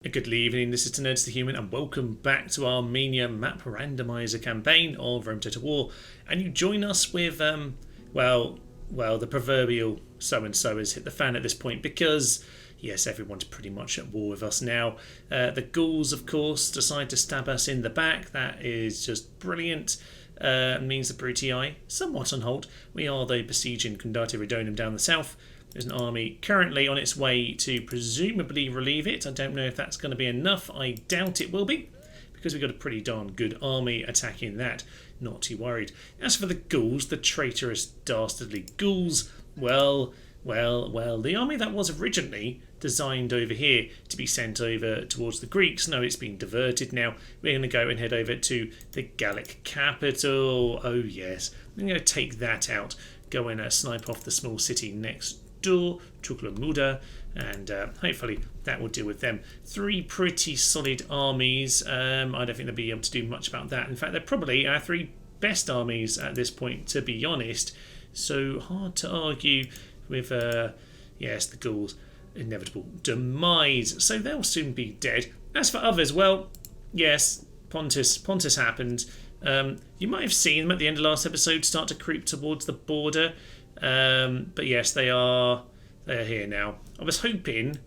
Good evening, this is Nerds the Human, and welcome back to our Armenia Map Randomiser campaign of Rome Total War. And you join us with, the proverbial so-and-so has hit the fan at this point because, yes, everyone's pretty much at war with us now. The ghouls, of course, decide to stab us in the back. That is just brilliant. Means the Brutii somewhat on hold. We are, though, besieging Condati Redonum down the south. There's an army currently on its way to presumably relieve it. I don't know if that's going to be enough. I doubt it will be, because we've got a pretty darn good army attacking that. Not too worried. As for the ghouls, the traitorous, dastardly ghouls, well, the army that was originally designed over here to be sent over towards the Greeks, no, it's been diverted now. We're going to go and head over to the Gallic capital. Oh yes, we're going to take that out. Go and snipe off the small city next door, Muda, and hopefully that will deal with them. Three pretty solid armies. I don't think they'll be able to do much about that. In fact, they're probably our three best armies at this point, to be honest. So hard to argue with, yes, the ghouls' inevitable demise. So they'll soon be dead. As for others, well, yes, Pontus happened. You might have seen them at the end of last episode start to creep towards the border. But yes, they are here now. I was hoping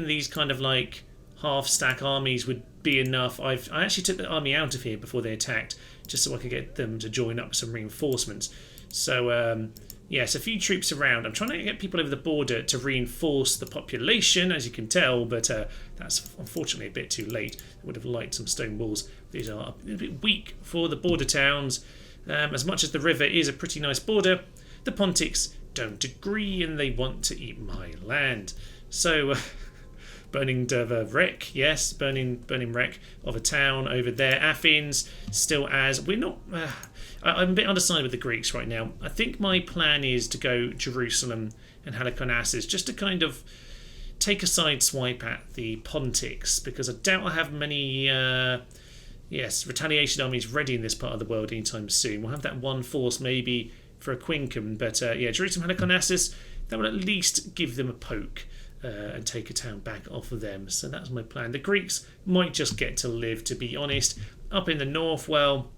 these kind of like half stack armies would be enough. I actually took the army out of here before they attacked, just so I could get them to join up with some reinforcements. So yes, a few troops around. I'm trying to get people over the border to reinforce the population, as you can tell, but that's unfortunately a bit too late. I would have liked some stone walls. These are a little bit weak for the border towns. As much as the river is a pretty nice border, the Pontics don't agree and they want to eat my land. So, burning wreck, yes, burning wreck of a town over there. Athens, still as we're not. I'm a bit undecided with the Greeks right now. I think my plan is to go Jerusalem and Halicarnassus just to kind of take a side swipe at the Pontics, because I doubt I have many. Retaliation armies ready in this part of the world anytime soon. We'll have that one force maybe for a Quincum, but Jerusalem, Halicarnassus, that will at least give them a poke and take a town back off of them. So that's my plan. The Greeks might just get to live, to be honest. Up in the north, well,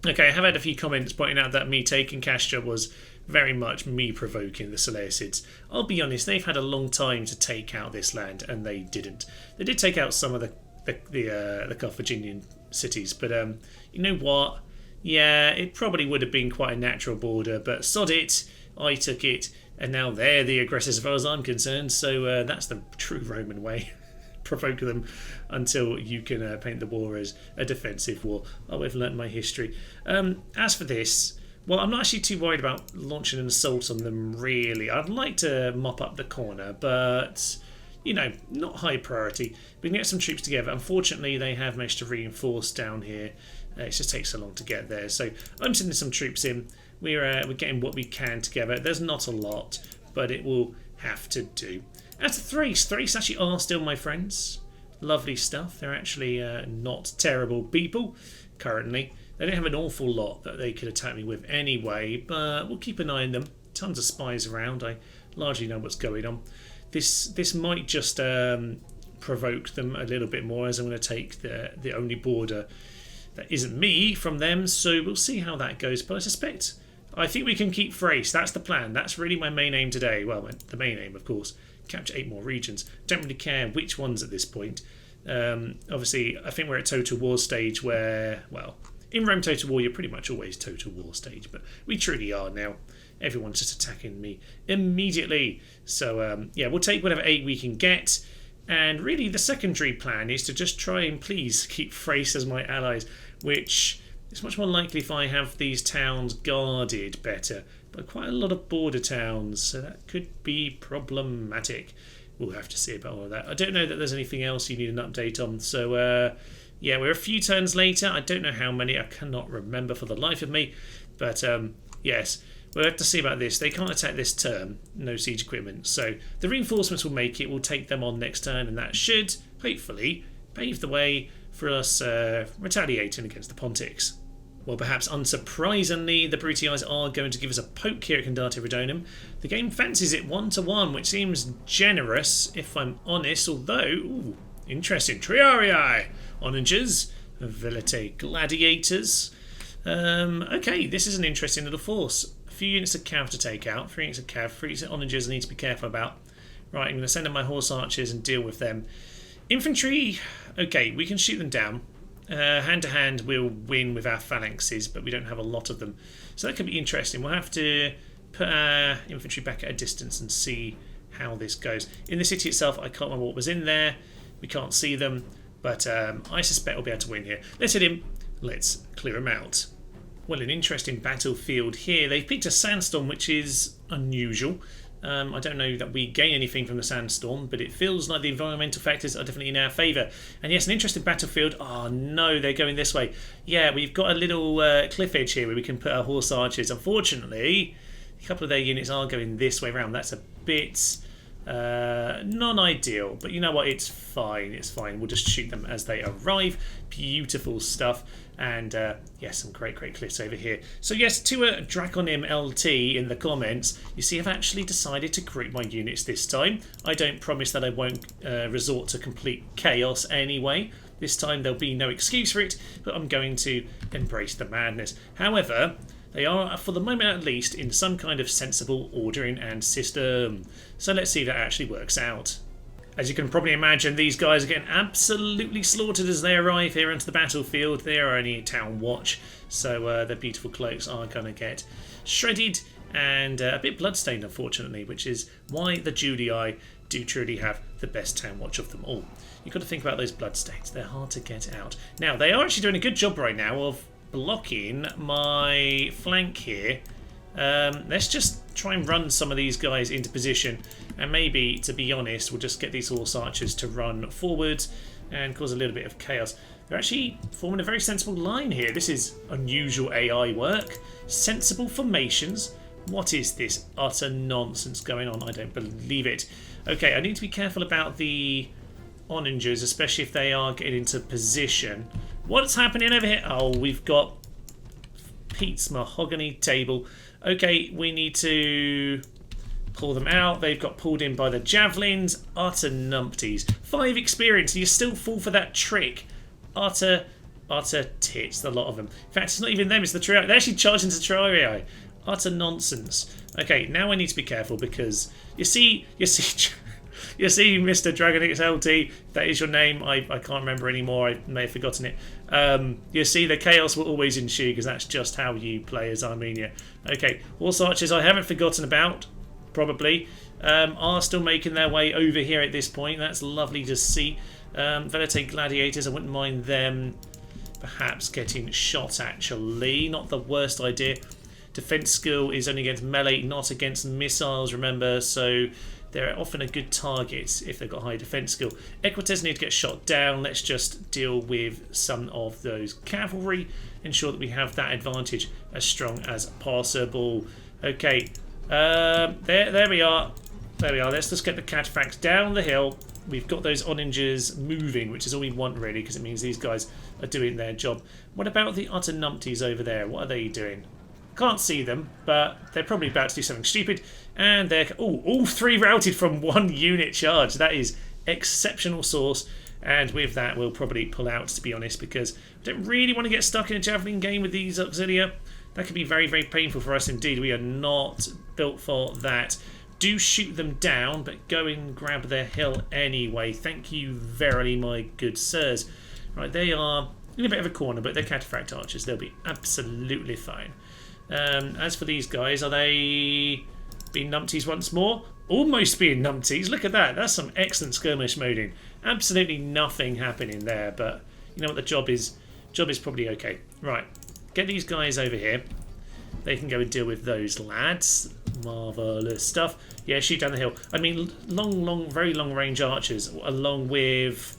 okay, I have had a few comments pointing out that me taking Castra was very much me provoking the Seleucids. I'll be honest, they've had a long time to take out this land, and they didn't. They did take out some of the Carthaginian cities, but you know what? Yeah, it probably would have been quite a natural border, but sod it, I took it, and now they're the aggressors as far as I'm concerned, so that's the true Roman way. Provoke them until you can paint the war as a defensive war. I've learnt my history. As for this, well, I'm not actually too worried about launching an assault on them, really. I'd like to mop up the corner, but, you know, not high priority. We can get some troops together. Unfortunately, they have managed to reinforce down here. It just takes so long to get there. So I'm sending some troops in. We're getting what we can together. There's not a lot, but it will have to do. As to Thrace actually are still my friends. Lovely stuff. They're actually not terrible people currently. They don't have an awful lot that they could attack me with anyway, but we'll keep an eye on them. Tons of spies around. I largely know what's going on. This might just provoke them a little bit more, as I'm going to take the only border that isn't me from them, so we'll see how that goes. But I think we can keep Thrace. That's the plan. That's really my main aim today. Well, the main aim, of course, capture 8 more regions. Don't really care which ones at this point. Obviously, I think we're at Total War stage where, well, in Rome Total War, you're pretty much always Total War stage, but we truly are now. Everyone's just attacking me immediately. So, we'll take whatever 8 we can get. And really, the secondary plan is to just try and please keep Thrace as my allies, which is much more likely if I have these towns guarded better. But quite a lot of border towns, so that could be problematic. We'll have to see about all of that. I don't know that there's anything else you need an update on. So, we're a few turns later. I don't know how many. I cannot remember for the life of me. But, yes. We'll have to see about this. They can't attack this turn. No siege equipment. So the reinforcements will make it. We'll take them on next turn, and that should, hopefully, pave the way for us retaliating against the Pontics. Well, perhaps unsurprisingly, the Brutii are going to give us a poke here at Condati Redonum. The game fancies it 1-1, which seems generous, if I'm honest, although... Ooh, interesting. Triarii, onagers, Velite gladiators. Okay, this is an interesting little force. A few units of cav to take out, 3 units of cav, 3 units of onagers I need to be careful about. Right, I'm going to send in my horse archers and deal with them. Infantry, okay, we can shoot them down. Hand to hand, we'll win with our phalanxes, but we don't have a lot of them. So that could be interesting. We'll have to put our infantry back at a distance and see how this goes. In the city itself, I can't remember what was in there. We can't see them, but I suspect we'll be able to win here. Let's hit him. Let's clear him out. Well, an interesting battlefield here. They've picked a sandstorm, which is unusual. I don't know that we gain anything from the sandstorm, but it feels like the environmental factors are definitely in our favour. And yes, an interesting battlefield. Oh no, they're going this way. Yeah, we've got a little cliff edge here where we can put our horse archers. Unfortunately, a couple of their units are going this way around. That's a bit non-ideal, but you know what? It's fine. It's fine. We'll just shoot them as they arrive. Beautiful stuff. And yes, some great cliffs over here. So yes, to a Draconim LT in the comments, you see I've actually decided to group my units this time. I don't promise that I won't resort to complete chaos anyway. This time there'll be no excuse for it, but I'm going to embrace the madness. However, they are, for the moment at least, in some kind of sensible ordering and system. So let's see if that actually works out. As you can probably imagine, these guys are getting absolutely slaughtered as they arrive here onto the battlefield. They are only town watch, so their beautiful cloaks are going to get shredded and a bit bloodstained, unfortunately, which is why the Julii do truly have the best town watch of them all. You've got to think about those bloodstains. They're hard to get out. Now, they are actually doing a good job right now of blocking my flank here. Let's just try and run some of these guys into position, and maybe, to be honest, we'll just get these horse archers to run forward and cause a little bit of chaos. They're actually forming a very sensible line here. This is unusual AI work. Sensible formations. What is this utter nonsense going on? I don't believe it. Okay, I need to be careful about the onagers, especially if they are getting into position. What's happening over here? Oh, we've got Pete's mahogany table. Okay, we need to pull them out. They've got pulled in by the javelins. Utter numpties. 5 experience, and you still fall for that trick. Utter tits, the lot of them. In fact, it's not even them, it's the trio. They're actually charging to Triarii. Utter nonsense. Okay, now I need to be careful because you see, Mr. Dragon XLT, that is your name. I can't remember anymore. I may have forgotten it. You see, the chaos will always ensue because that's just how you play as Armenia. Okay, horse archers I haven't forgotten about, probably, are still making their way over here at this point. That's lovely to see. Velite gladiators, I wouldn't mind them perhaps getting shot, actually. Not the worst idea. Defense skill is only against melee, not against missiles, remember, so they're often a good target if they've got high defense skill. Equites need to get shot down. Let's just deal with some of those cavalry. Ensure that we have that advantage as strong as possible. Okay, there we are. There we are. Let's just get the cataphracts down the hill. We've got those onagers moving, which is all we want really, because it means these guys are doing their job. What about the utter numpties over there? What are they doing? Can't see them, but they're probably about to do something stupid. And they're all 3 routed from 1 unit charge. That is exceptional sauce. And with that, we'll probably pull out, to be honest, because we don't really want to get stuck in a javelin game with these auxilia. That could be very, very painful for us indeed. We are not built for that. Do shoot them down, but go and grab their hill anyway. Thank you verily, my good sirs. Right, they are in a bit of a corner, but they're cataphract archers. They'll be absolutely fine. As for these guys, are they being numpties once more? Almost being numpties. Look at that. That's some excellent skirmish moding. Absolutely nothing happening there, but you know what, the job is probably okay. Right, get these guys over here. They can go and deal with those lads. Marvellous stuff. Yeah, shoot down the hill. I mean, very long range archers, along with,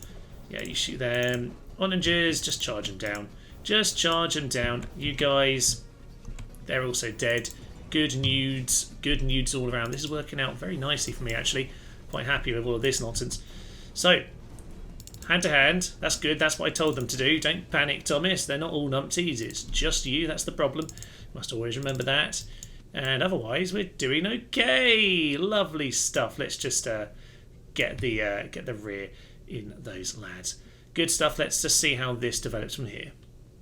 yeah, you shoot them. Onagers, just charge them down. Just charge them down. You guys, they're also dead. Good nudes all around. This is working out very nicely for me, actually. Quite happy with all of this nonsense. So, hand to hand, that's good. That's what I told them to do. Don't panic, Thomas. They're not all numpties. It's just you. That's the problem. Must always remember that. And otherwise, we're doing okay. Lovely stuff. Let's just get the rear. in those lads. Good stuff. Let's just see how this develops from here.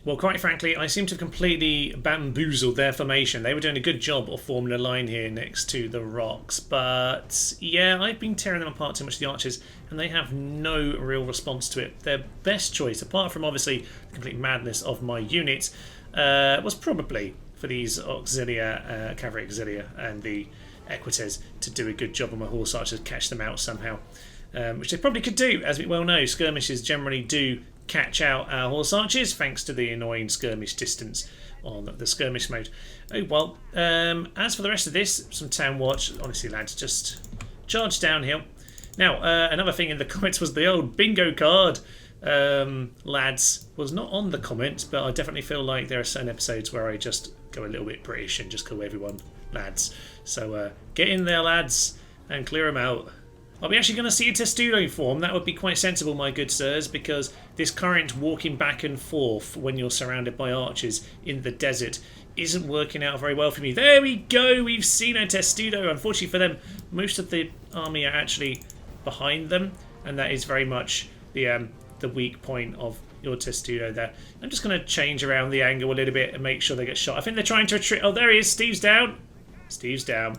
Well, quite frankly, I seem to have completely bamboozled their formation. They were doing a good job of forming a line here next to the rocks. But, yeah, I've been tearing them apart too much, the archers, and they have no real response to it. Their best choice, apart from, obviously, the complete madness of my unit, was probably for these auxilia, cavalry auxilia and the equites to do a good job on my horse archers, catch them out somehow. Which they probably could do, as we well know. Skirmishes generally do catch out our horse archers thanks to the annoying skirmish distance on the skirmish mode. Oh well, as for the rest of this, some town watch. Honestly, lads, just charge downhill. Now, another thing in the comments was the old bingo card. Lads, was not on the comments, but I definitely feel like there are certain episodes where I just go a little bit British and just call everyone lads. So get in there, lads, and clear them out. Are we actually going to see a testudo form? That would be quite sensible, my good sirs, because this current walking back and forth when you're surrounded by archers in the desert isn't working out very well for me. There we go, we've seen a testudo. Unfortunately for them, most of the army are actually behind them, and that is very much the weak point of your testudo there. I'm just going to change around the angle a little bit and make sure they get shot. I think they're trying to retreat. Oh, there he is. Steve's down. Steve's down.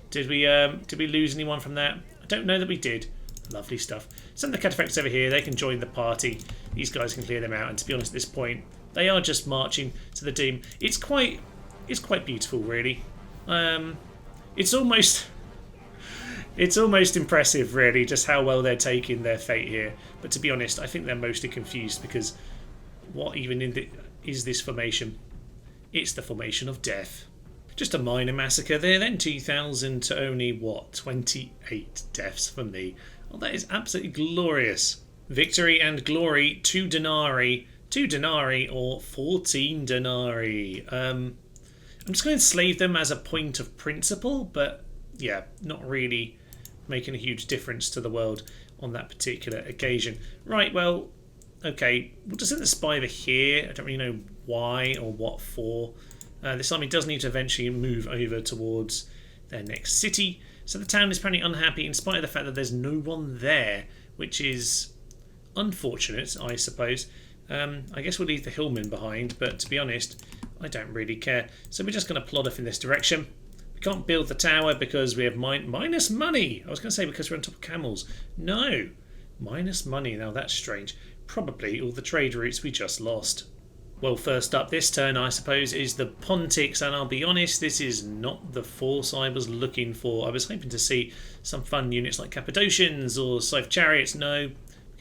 Did we lose anyone from that? I don't know that we did. Lovely stuff. Some of the cataphracts over here, they can join the party. These guys can clear them out. And to be honest, at this point, they are just marching to the doom. It's quite beautiful, really. It's almost impressive, really, just how well they're taking their fate here. But to be honest, I think they're mostly confused because what even is this formation? It's the formation of death. Just a minor massacre there then, 2,000 to only, what, 28 deaths for me. Well, that is absolutely glorious. Victory and glory, 2 denarii. 2 denarii or 14 denarii. I'm just going to enslave them as a point of principle, but yeah, not really making a huge difference to the world on that particular occasion. Right, well, okay, we'll just send the spy over here. I don't really know why or what for. This army does need to eventually move over towards their next city. So the town is apparently unhappy in spite of the fact that there's no one there, which is unfortunate, I suppose. I guess we'll leave the hillmen behind, but to be honest, I don't really care. So we're just going to plod off in this direction. We can't build the tower because we have minus money. I was going to say because we're on top of camels. No, minus money. Now that's strange. Probably all the trade routes we just lost. Well, first up this turn, I suppose, is the Pontics, and I'll be honest, this is not the force I was looking for. I was hoping to see some fun units like Cappadocians or Scythe Chariots. No,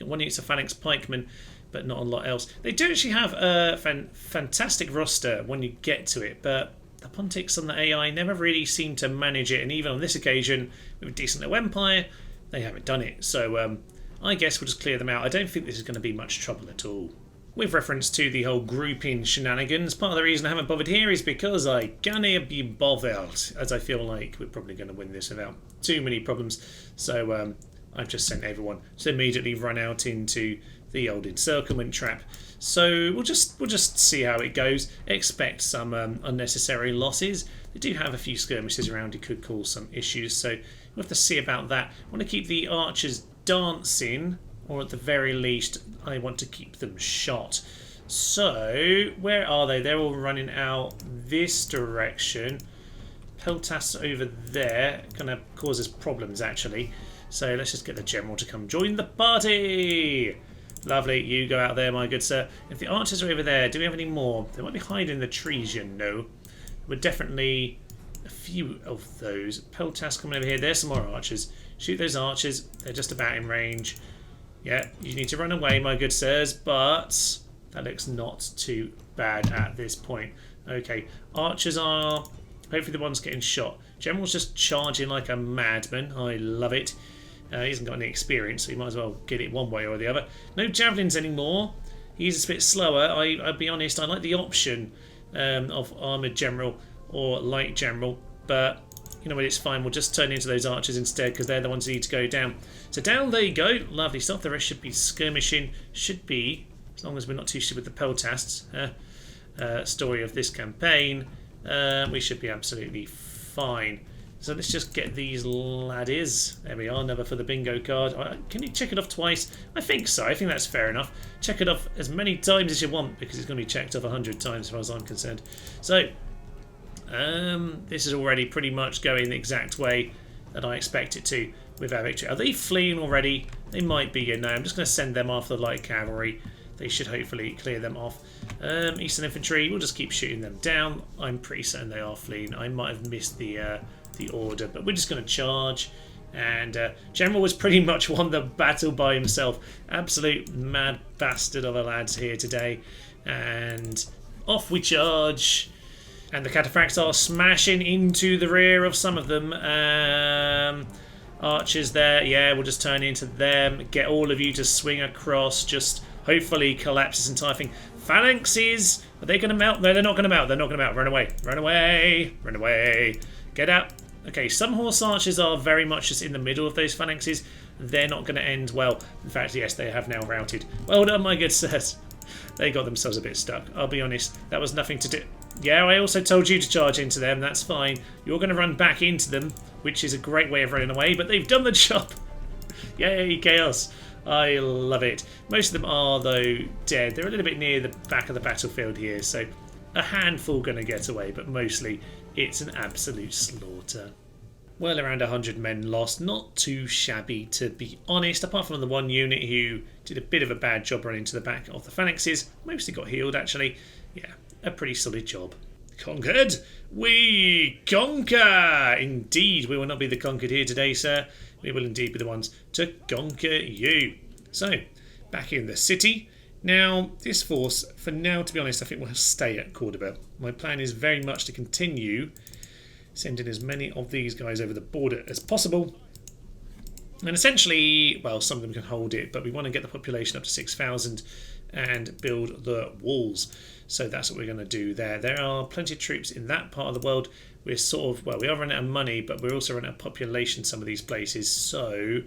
one unit's a Phalanx Pikemen, but not a lot else. They do actually have a fantastic roster when you get to it, but the Pontics on the AI never really seem to manage it, and even on this occasion, with a decent little empire, they haven't done it. So I guess we'll just clear them out. I don't think this is going to be much trouble at all. With reference to the whole grouping shenanigans, part of the reason I haven't bothered here is because I can't be bothered, as I feel like we're probably going to win this without too many problems. So I've just sent everyone to immediately run out into the old encirclement trap. So we'll just see how it goes. Expect some unnecessary losses. They do have a few skirmishes around. It could cause some issues, so we'll have to see about that. I want to keep the archers dancing, or at the very least, I want to keep them shot. So, where are they? They're all running out this direction. Peltas over there. Going to cause us problems, actually. So, let's just get the general to come join the party. Lovely. You go out there, my good sir. If the archers are over there, do we have any more? They might be hiding in the trees, you know. We're definitely a few of those. Peltas coming over here. There's some more archers. Shoot those archers. They're just about in range. Yeah, you need to run away, my good sirs, but that looks not too bad at this point. Okay, archers are hopefully the ones getting shot. General's just charging like a madman. I love it. He hasn't got any experience, so he might as well get it one way or the other. No javelins anymore. He's a bit slower. I'll be honest, I like the option of armoured general or light general, but you know what, it's fine. We'll just turn into those archers instead because they're the ones who need to go down. So down they go. Lovely stuff. The rest should be skirmishing. Should be, as long as we're not too stupid with the Peltasts story of this campaign, we should be absolutely fine. So let's just get these laddies. There we are, another for the bingo card. Can you check it off twice? I think so. I think that's fair enough. Check it off as many times as you want because it's going to be checked off 100 times as far as I'm concerned. So, this is already pretty much going the exact way that I expect it to with our victory. Are they fleeing already? They might be, you know. I'm just going to send them after the light cavalry. They should hopefully clear them off. Eastern infantry, we'll just keep shooting them down. I'm pretty certain they are fleeing. I might have missed the order, but we're just going to charge. And General was pretty much won the battle by himself. Absolute mad bastard of a lads here today. And off we charge. And the cataphracts are smashing into the rear of some of them. Archers there. Yeah, we'll just turn into them. Get all of you to swing across. Just hopefully collapse this entire thing. Phalanxes. Are they going to melt? No, they're not going to melt. They're not going to melt. Run away. Run away. Run away. Get out. Okay, some horse archers are very much just in the middle of those phalanxes. They're not going to end well. In fact, yes, they have now routed. Well done, my good sirs. They got themselves a bit stuck. I'll be honest, that was nothing to do. Yeah, I also told you to charge into them. That's fine. You're going to run back into them, which is a great way of running away, but they've done the job. Yay, chaos. I love it. Most of them are, though, dead. They're a little bit near the back of the battlefield here, so a handful going to get away, but mostly it's an absolute slaughter. Well, around 100 men lost. Not too shabby, to be honest, apart from the one unit who did a bit of a bad job running to the back of the phalanxes. Mostly got healed, actually. Yeah, a pretty solid job. Conquered? We conquer! Indeed, we will not be the conquered here today, sir. We will indeed be the ones to conquer you. So, back in the city. Now, this force, for now, to be honest, I think will stay at Cordoba. My plan is very much to continue sending as many of these guys over the border as possible. And essentially, well, some of them can hold it, but we want to get the population up to 6,000 and build the walls. So that's what we're going to do there. There are plenty of troops in that part of the world. We're sort of, well, we are running out of money, but we're also running out of population in some of these places. So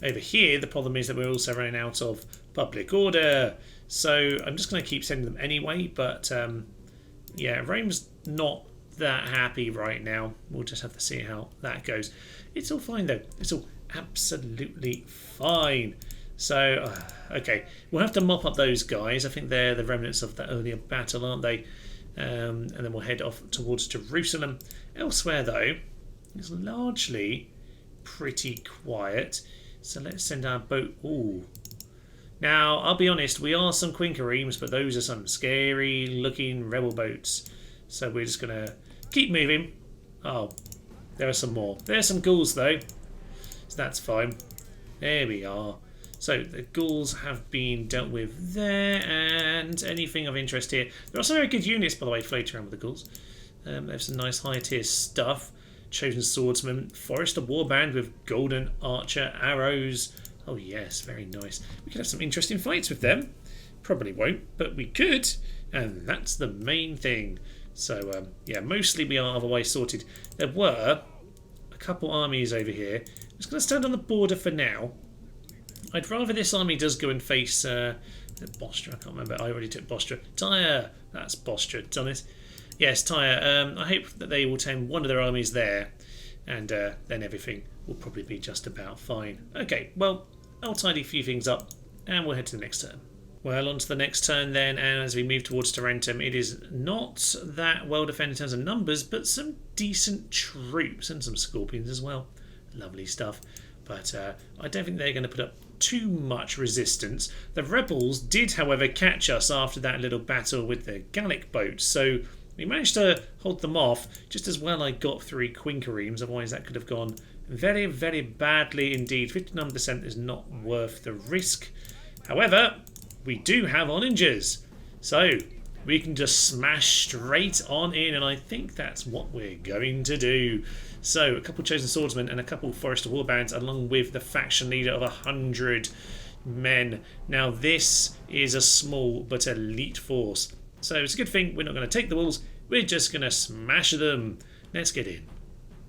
over here, the problem is that we're also running out of public order. So I'm just going to keep sending them anyway, but yeah, Rome's not that happy right now. We'll just have to see how that goes. It's all fine though. It's all absolutely fine. So, okay, we'll have to mop up those guys. I think they're the remnants of that earlier battle, aren't they? And then we'll head off towards Jerusalem. Elsewhere though, it's largely pretty quiet. So let's send our boat. Ooh. Now, I'll be honest, we are some Quinqueremes, but those are some scary looking rebel boats. So we're just going to keep moving. Oh, there are some more. There's some ghouls though, so that's fine. There we are. So the ghouls have been dealt with there, and anything of interest here. There are some very good units, by the way, floating around with the ghouls. There's some nice high tier stuff. Chosen Swordsman, Forester Warband with Golden Archer Arrows. Oh yes, very nice. We could have some interesting fights with them. Probably won't, but we could, and that's the main thing. So yeah, mostly we are otherwise sorted. There were a couple armies over here. I'm just going to stand on the border for now. I'd rather this army does go and face Bostra. I can't remember. I already took Bostra. Tyre. That's Bostra, done it. Yes, Tyre. I hope that they will tame one of their armies there, and then everything will probably be just about fine. Okay, well, I'll tidy a few things up, and we'll head to the next turn. Well, on to the next turn then, and as we move towards Tarentum, it is not that well defended in terms of numbers, but some decent troops and some scorpions as well. Lovely stuff. But I don't think they're going to put up too much resistance. The rebels did, however, catch us after that little battle with the Gallic boats, so we managed to hold them off. Just as well I got 3 Quinqueremes, otherwise that could have gone very, very badly indeed. 59% is not worth the risk. However, we do have onagers, so we can just smash straight on in, and I think that's what we're going to do. So a couple chosen swordsmen and a couple Forester Warbands, along with the faction leader of 100 men. Now this is a small but elite force, so it's a good thing we're not going to take the walls. We're just going to smash them. Let's get in.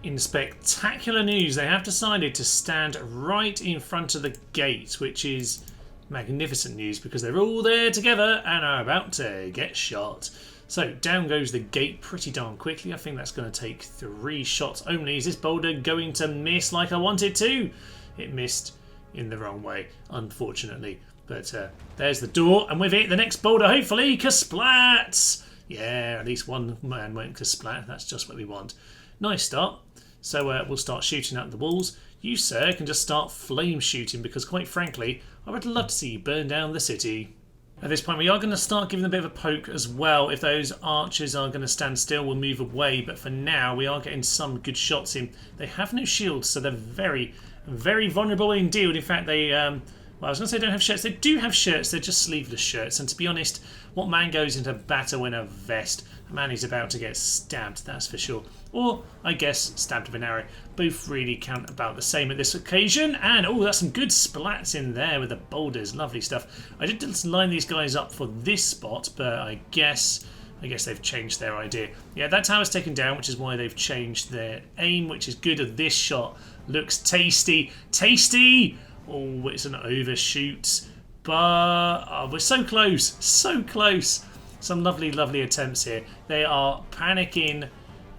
In spectacular news, they have decided to stand right in front of the gate, which is magnificent news because they're all there together and are about to get shot. So down goes the gate pretty darn quickly. I think that's going to take 3 shots only. Is this boulder going to miss like I wanted to? It missed in the wrong way, unfortunately. But there's the door, and with it, the next boulder, hopefully, kasplats! Yeah, at least one man went kasplat. That's just what we want. Nice start. So we'll start shooting at the walls. You, sir, can just start flame shooting because, quite frankly, I would love to see you burn down the city. At this point, we are going to start giving them a bit of a poke as well. If those archers are going to stand still, we'll move away. But for now, we are getting some good shots in. They have no shields, so they're very, very vulnerable indeed. In fact, they... well, I was going to say they don't have shirts. They do have shirts. They're just sleeveless shirts. And to be honest, what man goes into battle in a vest? A man is about to get stabbed, that's for sure. Or, I guess, stabbed with an arrow. Both really count about the same at this occasion. And, oh, that's some good splats in there with the boulders. Lovely stuff. I did line these guys up for this spot, but I guess they've changed their idea. Yeah, that tower's taken down, which is why they've changed their aim, which is good. This shot looks tasty. Tasty! Oh, it's an overshoot. But we're so close. So close. Some lovely, lovely attempts here. They are panicking.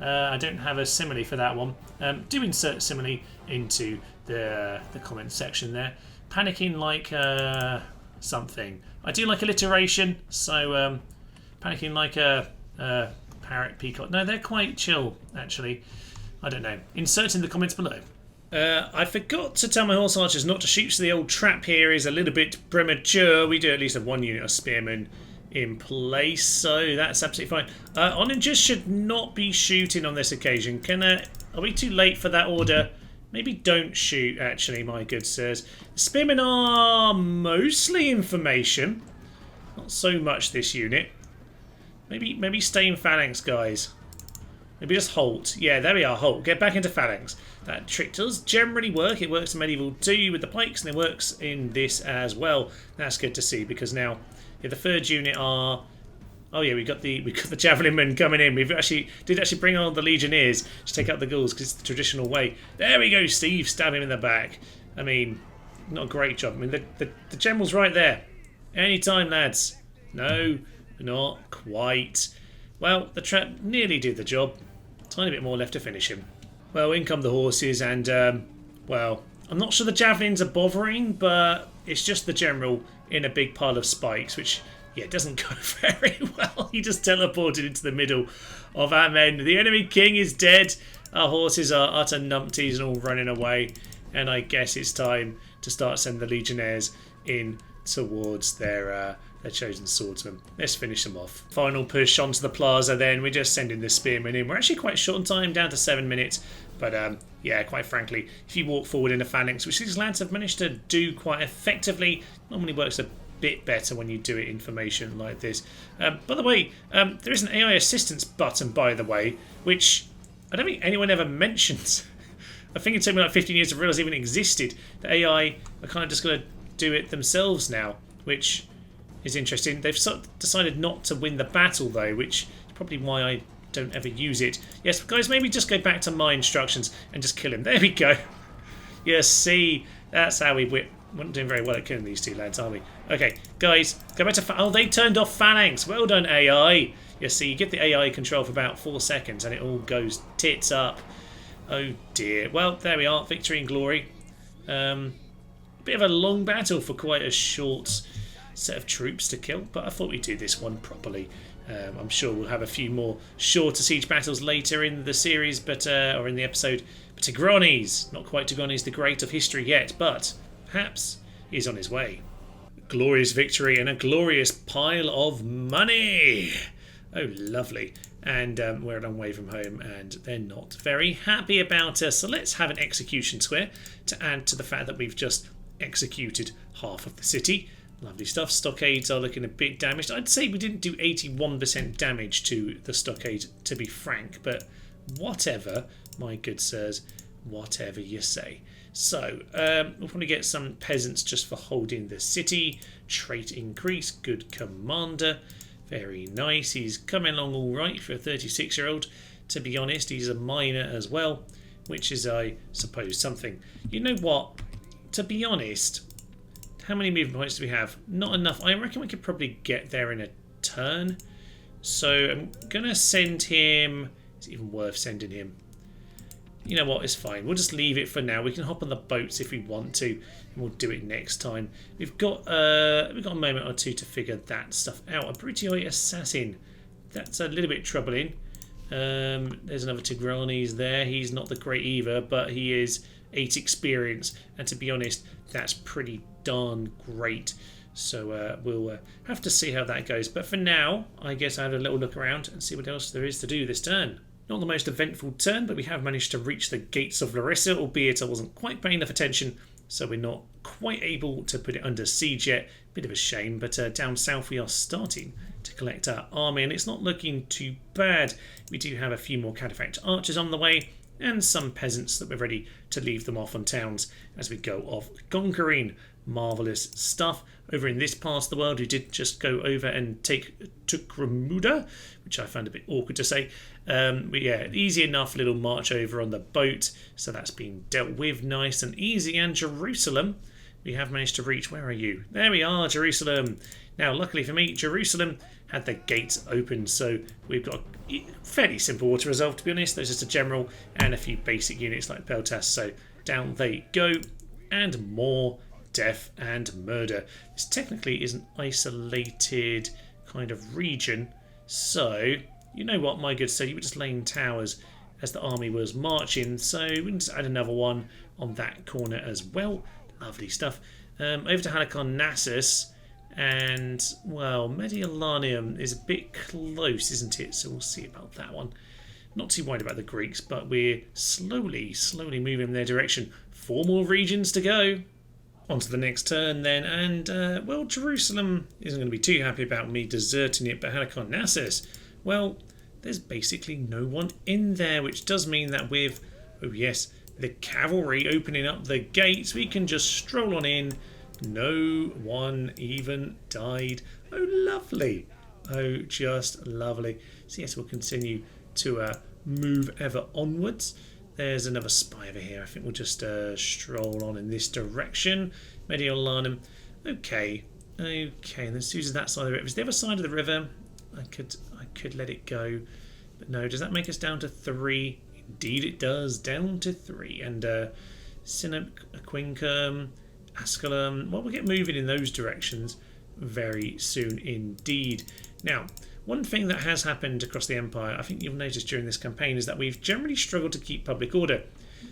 I don't have a simile for that one. Do insert simile into the comment section there. Panicking like something. I do like alliteration, so panicking like a parrot, peacock. No, they're quite chill, actually. I don't know. Insert in the comments below. I forgot to tell my horse archers not to shoot, so the old trap here is a little bit premature. We do at least have 1 unit of spearmen in place, so that's absolutely fine. Onagers should not be shooting on this occasion. Are we too late for that order? Maybe don't shoot, actually, my good sirs. Spearmen are mostly information. Not so much this unit. Maybe stay in phalanx, guys. Maybe just halt. Yeah, there we are, halt. Get back into phalanx. That trick does generally work. It works in Medieval 2 with the pikes, and it works in this as well. That's good to see, because now... Yeah, the third unit are... Oh yeah, we got the javelin men coming in. Did actually bring on the legionnaires to take out the ghouls because it's the traditional way. There we go, Steve. Stab him in the back. I mean, not a great job. I mean, the general's right there. Anytime, lads. No, not quite. Well, the trap nearly did the job. Tiny bit more left to finish him. Well, in come the horses, and well, I'm not sure the javelins are bothering, but it's just the general in a big pile of spikes, which, yeah, doesn't go very well. He just teleported into the middle of our men. The enemy king is dead. Our horses are utter numpties and all running away. And I guess it's time to start sending the legionnaires in towards their chosen swordsman. Let's finish them off. Final push onto the plaza then. We're just sending the spearmen in. We're actually quite short on time, down to 7 minutes. But yeah, quite frankly, if you walk forward in a phalanx, which these lads have managed to do quite effectively, normally works a bit better when you do it in formation like this. By the way, there is an AI assistance button, by the way, which I don't think anyone ever mentions. I think it took me like 15 years to realise it even existed. The AI are kind of just going to do it themselves now, which is interesting. They've sort of decided not to win the battle, though, which is probably why I don't ever use it. Yes, guys, maybe just go back to my instructions and just kill him. There we go. Yeah, see, that's how we're not doing very well at killing these two lads, are we? Okay, guys, go back to... Oh, they turned off phalanx. Well done, AI. You see, you get the AI control for about 4 seconds and it all goes tits up. Oh, dear. Well, there we are. Victory and glory. Bit of a long battle for quite a short set of troops to kill, but I thought we'd do this one properly. I'm sure we'll have a few more shorter siege battles later in the series, but or in the episode. But Tigranes, not quite Tigranes the Great of history yet, but perhaps he's on his way. Glorious victory and a glorious pile of money. Oh, lovely. And we're a long way from home, and they're not very happy about us. So let's have an execution square to add to the fact that we've just executed half of the city. Lovely stuff. Stockades are looking a bit damaged. I'd say we didn't do 81% damage to the stockade, to be frank, but whatever, my good sirs, whatever you say. So, we'll probably get some peasants just for holding the city. Trait increase, good commander. Very nice. He's coming along all right for a 36-year-old. To be honest, he's a minor as well, which is, I suppose, something. You know what? To be honest, how many movement points do we have? Not enough. I reckon we could probably get there in a turn. So I'm going to send him... Is it even worth sending him? You know what, it's fine. We'll just leave it for now. We can hop on the boats if we want to, and we'll do it next time. We've got a moment or two to figure that stuff out. A Brutioi assassin. That's a little bit troubling. There's another Tigranes there. He's not the great either, but he is 8 experience, and to be honest, that's pretty darn great. So we'll have to see how that goes. But for now, I guess I have a little look around and see what else there is to do this turn. Not the most eventful turn, but we have managed to reach the gates of Larissa, albeit I wasn't quite paying enough attention, so we're not quite able to put it under siege yet. Bit of a shame, but down south we are starting to collect our army, and it's not looking too bad. We do have a few more cataphract archers on the way, and some peasants that we're ready to leave them off on towns as we go off conquering. Marvellous stuff. Over in this part of the world, we did just go over and take Tukramuda, which I found a bit awkward to say. But yeah, easy enough little march over on the boat, so that's been dealt with nice and easy. And Jerusalem, we have managed to reach. Where are you? There we are, Jerusalem. Now, luckily for me, Jerusalem had the gates open, so we've got a fairly simple water resolve, to be honest. There's just a general and a few basic units like Peltas, so down they go, and more death and murder. This technically is an isolated kind of region, so you know what, my good sir, you were just laying towers as the army was marching, so we can just add another one on that corner as well. Lovely stuff. Over to Halicarnassus, and well, Mediolanum is a bit close, isn't it? So we'll see about that one. Not too worried about the Greeks, but we're slowly moving in their direction. 4 more regions to go. On to the next turn then, and well, Jerusalem isn't going to be too happy about me deserting it, but Halicarnassus, well, there's basically no one in there, which does mean that with, oh yes, the cavalry opening up the gates, we can just stroll on in. No one even died. Oh, lovely. Oh, just lovely. So yes, we'll continue to move ever onwards. There's another spy over here. I think we'll just stroll on in this direction. Mediolanum. Okay. And as soon as that side of the river. Is the other side of the river? I could let it go. But no, does that make us down to 3? Indeed it does. Down to 3. And Quincum, Asculum. Well, we'll get moving in those directions very soon indeed. Now, one thing that has happened across the Empire, I think you'll notice during this campaign, is that we've generally struggled to keep public order.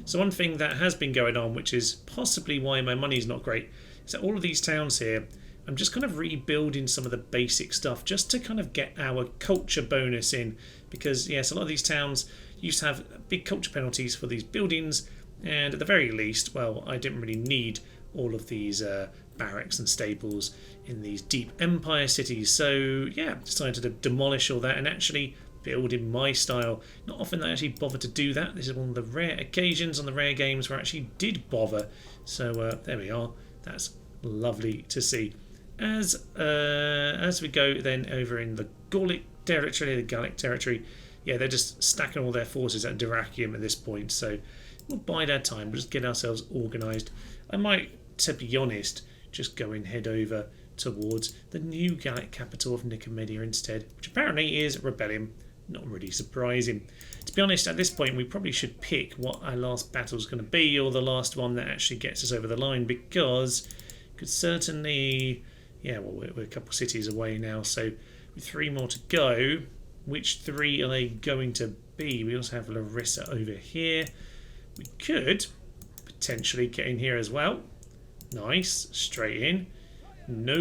So one thing that has been going on, which is possibly why my money is not great, is that all of these towns here, I'm just kind of rebuilding some of the basic stuff just to kind of get our culture bonus in. Because, yes, a lot of these towns used to have big culture penalties for these buildings, and at the very least, well, I didn't really need all of these barracks and stables in these deep empire cities, so yeah, decided to demolish all that and actually build in my style. Not often I actually bother to do that. This is one of the rare occasions on the rare games where I actually did bother, so there we are. That's lovely to see. As we go then over in the Gallic territory, yeah, they're just stacking all their forces at Dyrrachium at this point, so we'll bide our time. We'll just get ourselves organised. I might, to be honest, just go and head over towards the new Gallic capital of Nicomedia instead, which apparently is Rebellion. Not really surprising. To be honest, at this point we probably should pick what our last battle is going to be, or the last one that actually gets us over the line, because could certainly, yeah, well, we're a couple of cities away now, so with 3 more to go, which 3 are they going to be? We also have Larissa over here. We could potentially get in here as well. Nice, straight in. No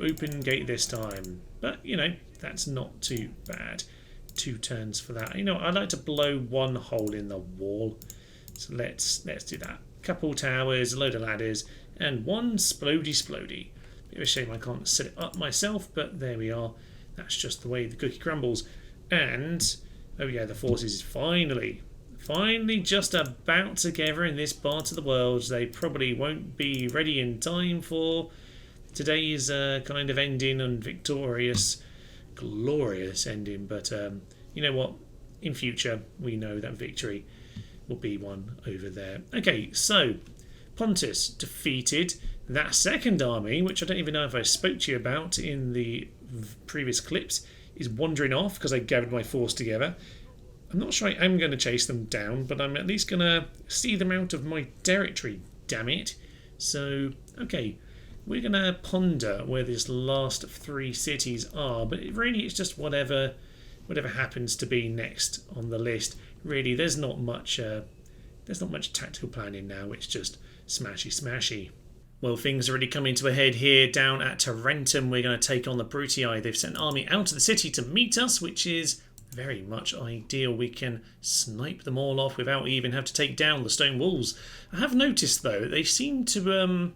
open gate this time, but you know, that's not too bad. 2 turns for that. You know, I'd like to blow 1 hole in the wall, so let's do that. Couple towers, a load of ladders, and 1 splody. Bit of a shame I can't set it up myself, but there we are. That's just the way the cookie crumbles. And oh yeah, the forces finally just about together in this part of the world. They probably won't be ready in time for today's kind of ending and victorious, glorious ending. But you know what? In future, we know that victory will be won over there. Okay, so Pontus defeated that second army, which I don't even know if I spoke to you about in the previous clips. is wandering off because I gathered my force together. I'm not sure I am going to chase them down, but I'm at least going to see them out of my territory, damn it. So, okay, we're going to ponder where these last 3 cities are, but really it's just whatever happens to be next on the list. Really, there's not much tactical planning now. It's just smashy. Well, things are really coming to a head here down at Tarentum. We're going to take on the Brutii. They've sent an army out of the city to meet us, which is very much ideal. We can snipe them all off without even have to take down the stone walls. I have noticed though they seem to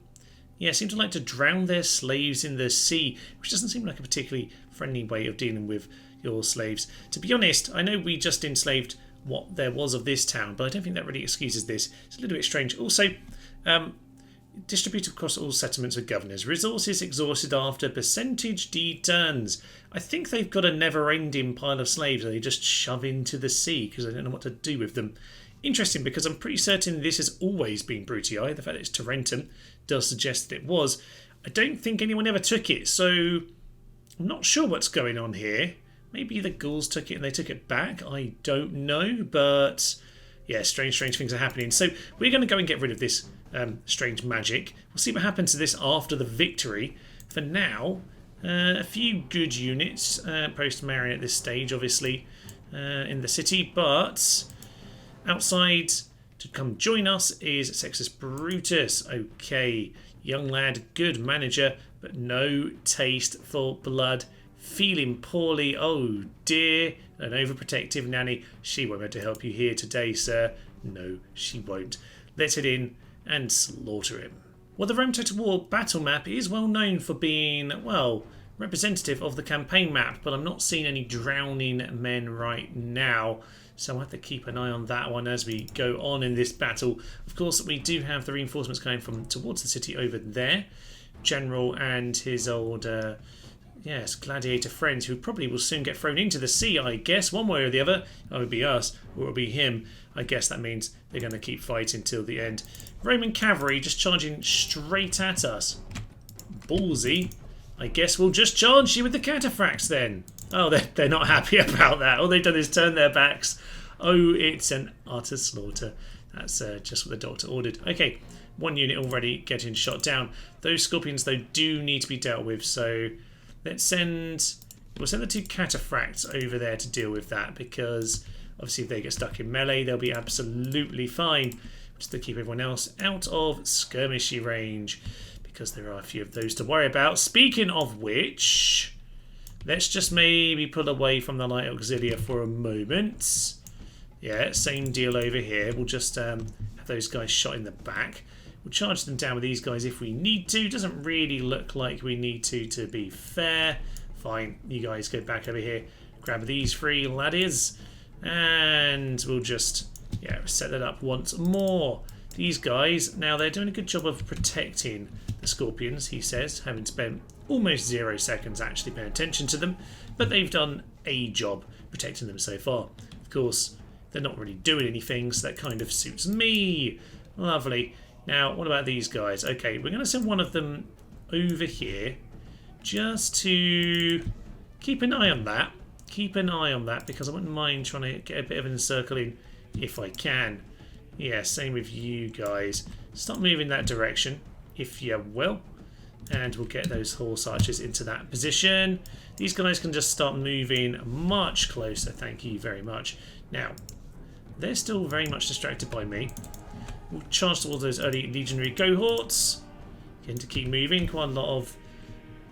like to drown their slaves in the sea, which doesn't seem like a particularly friendly way of dealing with your slaves. To be honest, I know we just enslaved what there was of this town, but I don't think that really excuses this. It's a little bit strange. Also, distributed across all settlements with governors. Resources exhausted after percentage deed turns. I think they've got a never-ending pile of slaves that they just shove into the sea because they don't know what to do with them. Interesting, because I'm pretty certain this has always been Brutii. The fact that it's Tarentum does suggest that it was. I don't think anyone ever took it, so I'm not sure what's going on here. Maybe the Gauls took it and they took it back. I don't know, but yeah, strange things are happening. So we're going to go and get rid of this strange magic. We'll see what happens to this after the victory. For now, a few good units post-Marion at this stage, obviously, in the city, but outside to come join us is Sextus Brutus. Okay, young lad, good manager, but no taste for blood. Feeling poorly, oh dear, an overprotective nanny. She won't be able to help you here today, sir. No, she won't. Let's head in and slaughter him. Well, the Rome Total War battle map is well known for being, well, representative of the campaign map, but I'm not seeing any drowning men right now, so I'll have to keep an eye on that one as we go on in this battle. Of course, we do have the reinforcements going from towards the city over there. General and his old gladiator friends, who probably will soon get thrown into the sea, I guess, one way or the other. It would be us, or it would be him. I guess that means they're going to keep fighting till the end. Roman cavalry just charging straight at us. Ballsy. I guess we'll just charge you with the cataphracts then. Oh, they're not happy about that. All they've done is turn their backs. Oh, it's an utter slaughter. That's just what the doctor ordered. Okay, one unit already getting shot down. Those scorpions, though, do need to be dealt with, so we'll send the 2 cataphracts over there to deal with that, because obviously if they get stuck in melee, they'll be absolutely fine. Just to keep everyone else out of skirmishy range, because there are a few of those to worry about. Speaking of which, let's just maybe pull away from the light auxilia for a moment. Yeah, same deal over here. We'll just have those guys shot in the back. We'll charge them down with these guys if we need to. Doesn't really look like we need to be fair. Fine, you guys go back over here. Grab these 3 laddies. And we'll just set that up once more. These guys, now they're doing a good job of protecting the scorpions, he says, having spent almost 0 seconds actually paying attention to them. But they've done a job protecting them so far. Of course, they're not really doing anything, so that kind of suits me. Lovely. Now, what about these guys? Okay, we're going to send one of them over here just to keep an eye on that. Keep an eye on that, because I wouldn't mind trying to get a bit of an encircling if I can. Yeah, same with you guys. Start moving that direction, if you will. And we'll get those horse archers into that position. These guys can just start moving much closer, thank you very much. Now, they're still very much distracted by me. We'll charge towards those early legionary cohorts. Getting to keep moving. Quite a lot of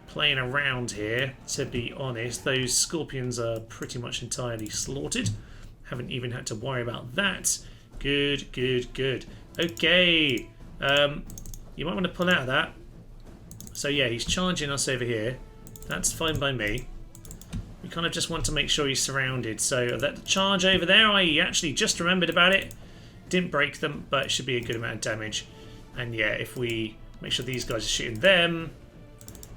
playing around here, to be honest. Those scorpions are pretty much entirely slaughtered. Haven't even had to worry about that. Good, good, good. Okay. You might want to pull out of that. So yeah, he's charging us over here. That's fine by me. We kind of just want to make sure he's surrounded. So that charge over there, I actually just remembered about it. Didn't break them, but it should be a good amount of damage. And yeah, if we make sure these guys are shooting them,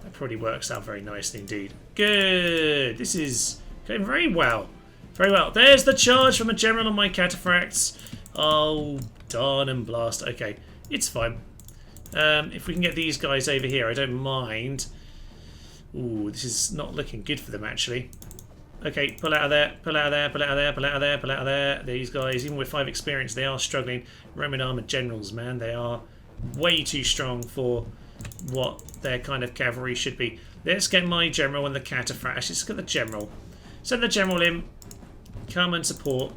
that probably works out very nicely indeed. Good. This is going very well. Very well. There's the charge from a general on my cataphracts. Oh, darn and blast. Okay, it's fine. If we can get these guys over here, I don't mind. Ooh, this is not looking good for them, actually. Okay, pull out of there, pull out of there, pull out of there, pull out of there, pull out of there. These guys, even with 5 experience, they are struggling. Roman armoured generals, man, they are way too strong for what their kind of cavalry should be. Let's get my general and the cataphract. Let's get the general. Send the general in. Come and support.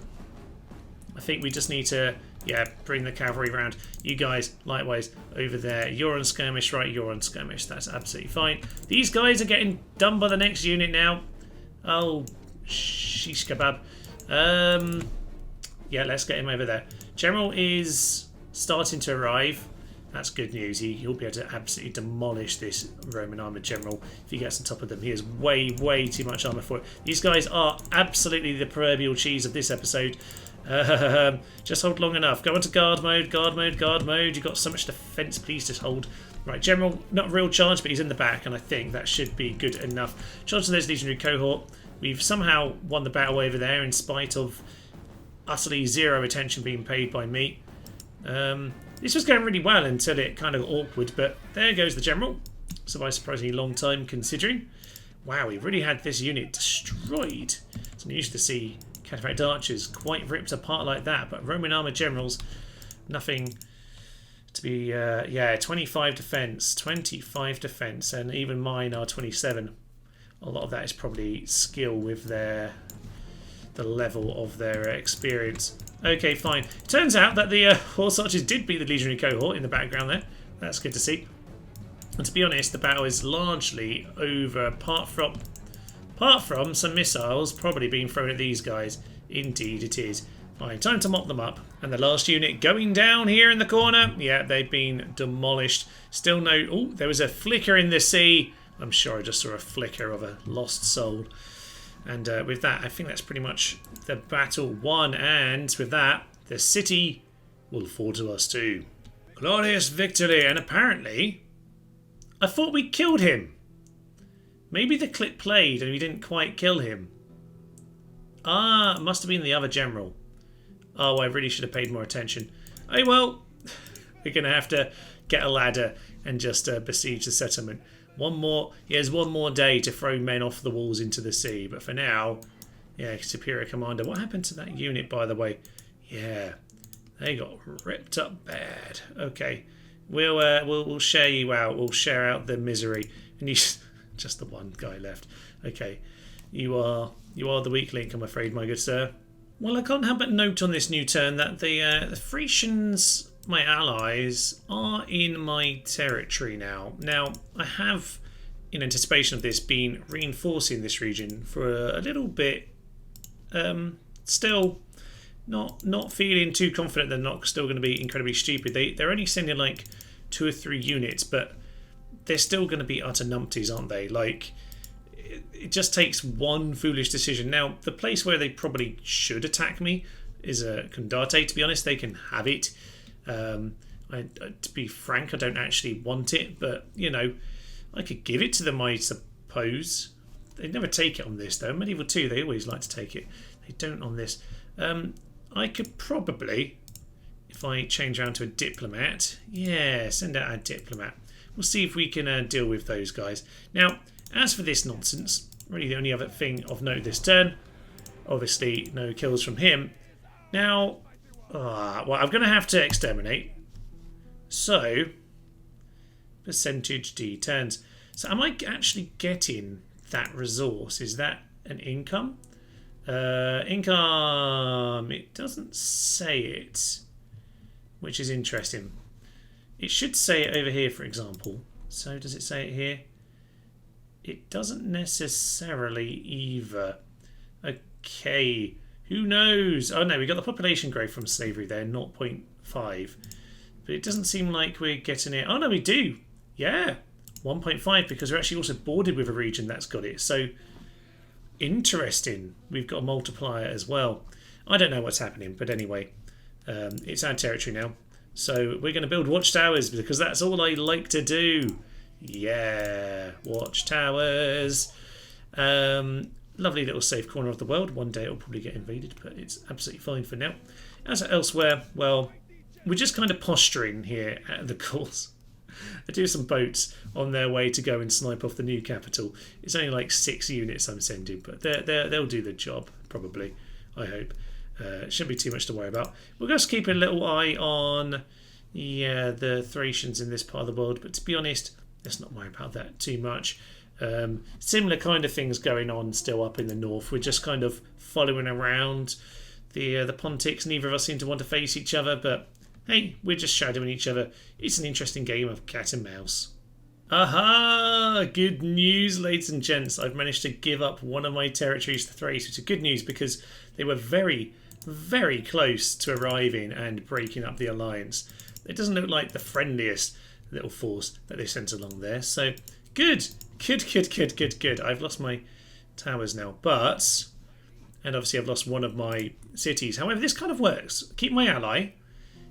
I think we just need to, yeah, bring the cavalry around. You guys, likewise, over there. You're on skirmish, right? You're on skirmish. That's absolutely fine. These guys are getting done by the next unit now. Oh, sheesh kebab. Yeah, let's get him over there. General is starting to arrive. That's good news. He'll be able to absolutely demolish this Roman armoured general if he gets on top of them. He has way, way too much armour for it. These guys are absolutely the proverbial cheese of this episode. Just hold long enough. Go into guard mode, guard mode, guard mode. You've got so much defence. Please just hold. Right, general, not a real charge, but he's in the back, and I think that should be good enough. Charge to those legionary cohort. We've somehow won the battle over there in spite of utterly zero attention being paid by me. This was going really well until it kind of got awkward, but there goes the general. Survived a surprisingly long time considering. Wow, we really had this unit destroyed. It's unusual to see cataphract archers quite ripped apart like that, but Roman armoured generals, nothing to be, yeah, 25 defence, 25 defence, and even mine are 27. A lot of that is probably skill with the level of their experience. Okay, fine. Turns out that the horse archers did beat the legionary cohort in the background there. That's good to see. And to be honest, the battle is largely over, apart from some missiles probably being thrown at these guys. Indeed it is. Fine, time to mop them up. And the last unit going down here in the corner. Yeah, they've been demolished. Still no... Oh, there was a flicker in the sea. I'm sure I just saw a flicker of a lost soul. And with that, I think that's pretty much the battle won. And with that, the city will fall to us too. Glorious victory. And apparently, I thought we killed him. Maybe the clip played and we didn't quite kill him. Ah, it must have been the other general. Oh, I really should have paid more attention. Oh, well, we're going to have to get a ladder and just besiege the settlement. Here's one more day to throw men off the walls into the sea. But for now, yeah, Superior Commander. What happened to that unit, by the way? Yeah, they got ripped up bad. Okay, we'll share you out. We'll share out the misery. And you, just the one guy left. Okay, you are the weak link, I'm afraid, my good sir. Well, I can't help but note on this new turn that the Frisians, my allies, are in my territory now. Now, I have, in anticipation of this, been reinforcing this region for a little bit. Still, not feeling too confident they're not still going to be incredibly stupid. They're only sending like 2 or 3 units, but they're still going to be utter numpties, aren't they? Like, it just takes one foolish decision. Now, the place where they probably should attack me is Condate, to be honest. They can have it. To be frank, I don't actually want it, but, you know, I could give it to them, I suppose. They never take it on this, though. Medieval 2, they always like to take it. They don't on this. I could probably, if I change around to a diplomat, yeah, send out a diplomat. We'll see if we can deal with those guys. Now, as for this nonsense, really the only other thing of note this turn, obviously no kills from him. Now, well, I'm going to have to exterminate. So, percentage D turns. So am I actually getting that resource? Is that an income? Income, it doesn't say it, which is interesting. It should say it over here, for example. So does it say it here? It doesn't necessarily either. Okay, who knows? Oh no, we got the population growth from slavery there, 0.5. But it doesn't seem like we're getting it. Oh no, we do. Yeah, 1.5 because we're actually also bordered with a region that's got it. So interesting. We've got a multiplier as well. I don't know what's happening, but anyway, it's our territory now. So we're going to build watchtowers because that's all I like to do. Yeah, watchtowers. Lovely little safe corner of the world. One day it'll probably get invaded, but it's absolutely fine for now. As elsewhere, well, we're just kind of posturing here at the course. I do some boats on their way to go and snipe off the new capital. It's only like 6 units I'm sending, but they'll do the job, probably, I hope. Shouldn't be too much to worry about. We'll just keep a little eye on the Thracians in this part of the world, but to be honest, let's not worry about that too much. Similar kind of things going on still up in the north. We're just kind of following around the Pontics. Neither of us seem to want to face each other, but hey, we're just shadowing each other. It's an interesting game of cat and mouse. Aha! Good news, ladies and gents. I've managed to give up one of my territories to Thrace, which is good news because they were very, very close to arriving and breaking up the alliance. It doesn't look like the friendliest little force that they sent along there. So, good. Good. I've lost my towers now, but... And obviously I've lost one of my cities. However, this kind of works. Keep my ally.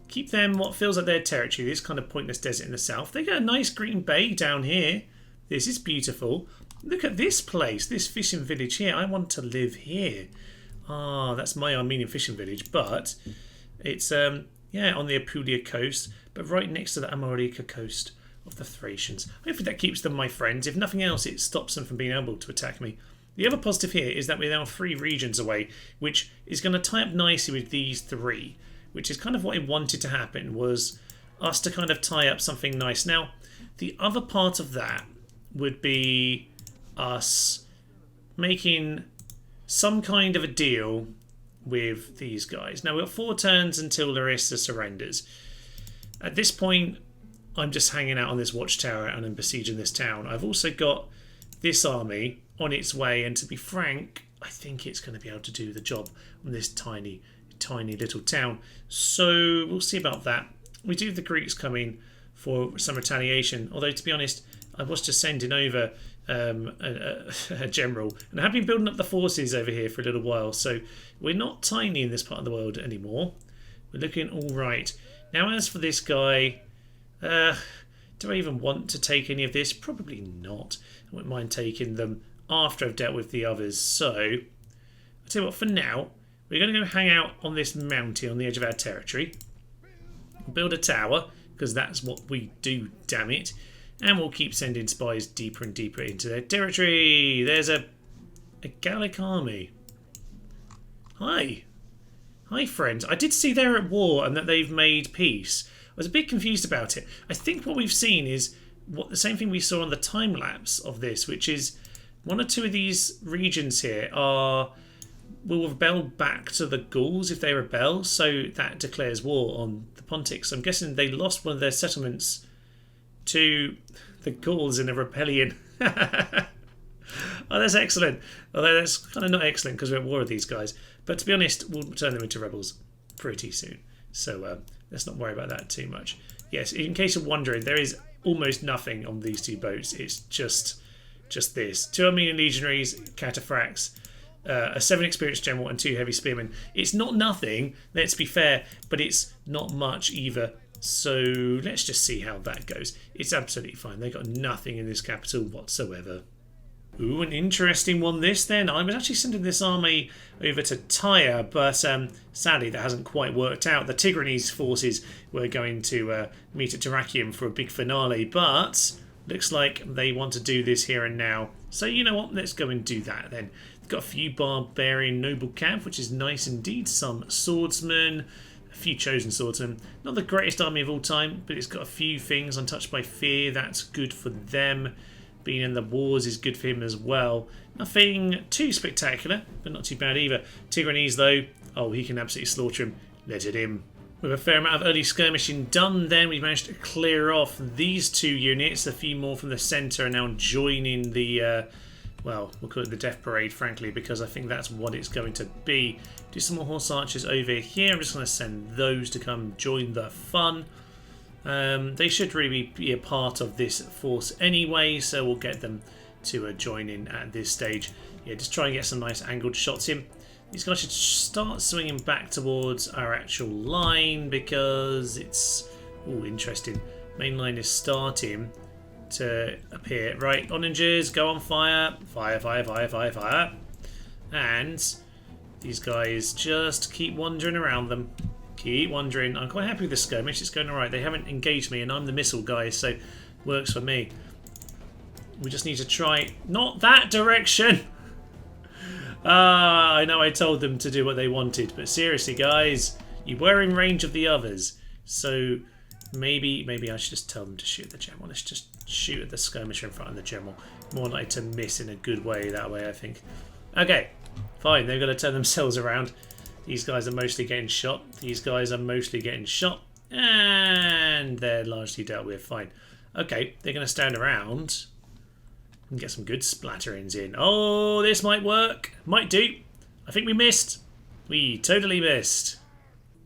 Keep them what feels like their territory. This kind of pointless desert in the south. They got a nice green bay down here. This is beautiful. Look at this place. This fishing village here. I want to live here. Ah, that's my Armenian fishing village. But it's, on the Apulia coast. But right next to the Amorica coast of the Thracians. Hopefully that keeps them my friends. If nothing else, it stops them from being able to attack me. The other positive here is that we're now 3 regions away, which is going to tie up nicely with these 3, which is kind of what I wanted to happen, was us to kind of tie up something nice. Now, the other part of that would be us making some kind of a deal with these guys. Now, we've got 4 turns until Larissa surrenders. At this point, I'm just hanging out on this watchtower and I'm besieging this town. I've also got this army on its way, and to be frank, I think it's going to be able to do the job on this tiny little town. So we'll see about that. We do have the Greeks coming for some retaliation, although to be honest, I was just sending over a general, and I have been building up the forces over here for a little while, so we're not tiny in this part of the world anymore. We're looking all right. Now, as for this guy, do I even want to take any of this? Probably not. I wouldn't mind taking them after I've dealt with the others. So, I'll tell you what, for now, we're going to go hang out on this mountain on the edge of our territory. We'll build a tower, because that's what we do, damn it. And we'll keep sending spies deeper and deeper into their territory. There's a Gallic army. Hi. Hi, friends. I did see they're at war and that they've made peace. I was a bit confused about it. I think what we've seen is the same thing we saw on the time lapse of this, which is 1 or 2 of these regions here will rebel back to the Gauls if they rebel, so that declares war on the Pontics. I'm guessing they lost one of their settlements to the Gauls in a rebellion. Oh, that's excellent. Although that's kind of not excellent because we're at war with these guys. But to be honest, we'll turn them into rebels pretty soon. So let's not worry about that too much. Yes, in case you're wondering, there is almost nothing on these 2 boats. It's just this. 2 Armenian legionaries, cataphracts, a 7 experienced general and 2 heavy spearmen. It's not nothing, let's be fair, but it's not much either. So let's just see how that goes. It's absolutely fine. They got nothing in this capital whatsoever. Ooh, an interesting one this then. I was actually sending this army over to Tyre, but sadly that hasn't quite worked out. The Tigranes forces were going to meet at Dyrrachium for a big finale, but looks like they want to do this here and now. So you know what, let's go and do that then. They've got a few barbarian noble camp, which is nice indeed. Some swordsmen, a few chosen swordsmen. Not the greatest army of all time, but it's got a few things. Untouched by fear, that's good for them. Being in the wars is good for him as well. Nothing too spectacular, but not too bad either. Tigranes, though, oh, he can absolutely slaughter him. Let it in. With a fair amount of early skirmishing done then, we managed to clear off these 2 units. A few more from the centre are now joining the, well, we'll call it the Death Parade, frankly, because I think that's what it's going to be. Do some more horse archers over here. I'm just going to send those to come join the fun. They should really be a part of this force anyway, so we'll get them to join in at this stage. Yeah, just try and get some nice angled shots in. These guys should start swinging back towards our actual line because it's... Oh, interesting. Main line is starting to appear. Right, onagers, go on fire. Fire, fire, fire, fire, fire. And these guys just keep wandering around them. Keep wondering. I'm quite happy with the skirmish. It's going alright. They haven't engaged me and I'm the missile guy, so works for me. We just need to try... Not that direction! I know I told them to do what they wanted, but seriously, guys, you were in range of the others. So maybe I should just tell them to shoot the general. Let's just shoot at the skirmisher in front of the general. More likely to miss in a good way that way, I think. Okay, fine. They've got to turn themselves around. These guys are mostly getting shot. These guys are mostly getting shot. And they're largely dealt with. Fine. Okay, they're going to stand around and get some good splatterings in. Oh, this might work. Might do. I think we missed. We totally missed.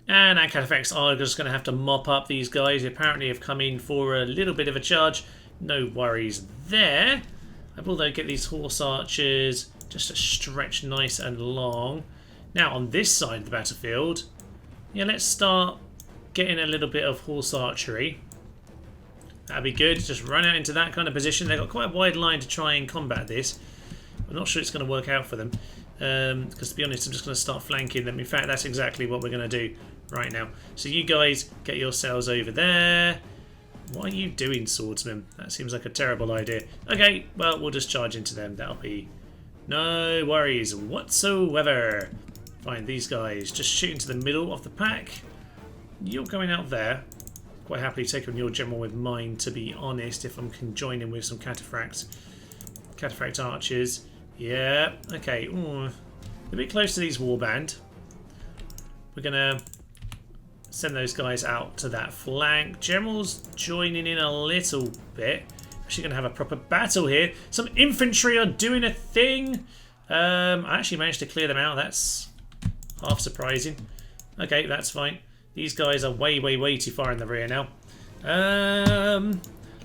And our cataphracts are just going to have to mop up these guys. They apparently have come in for a little bit of a charge. No worries there. I will, though, get these horse archers just to stretch nice and long. Now, on this side of the battlefield, yeah, let's start getting a little bit of horse archery. That'd be good. Just run out into that kind of position. They've got quite a wide line to try and combat this. I'm not sure it's going to work out for them. Because, to be honest, I'm just going to start flanking them. In fact, that's exactly what we're going to do right now. So you guys get yourselves over there. What are you doing, swordsman? That seems like a terrible idea. Okay, well, we'll just charge into them. That'll be no worries whatsoever. Fine, these guys just shoot into the middle of the pack. You're going out there. Quite happily take on your general with mine, to be honest, if I'm conjoining with some cataphracts. Cataphract archers. Yeah, okay. Ooh, a bit close to these warband. We're going to send those guys out to that flank. General's joining in a little bit. Actually going to have a proper battle here. Some infantry are doing a thing. I actually managed to clear them out. That's half surprising. Okay, that's fine. These guys are way, way, way too far in the rear now.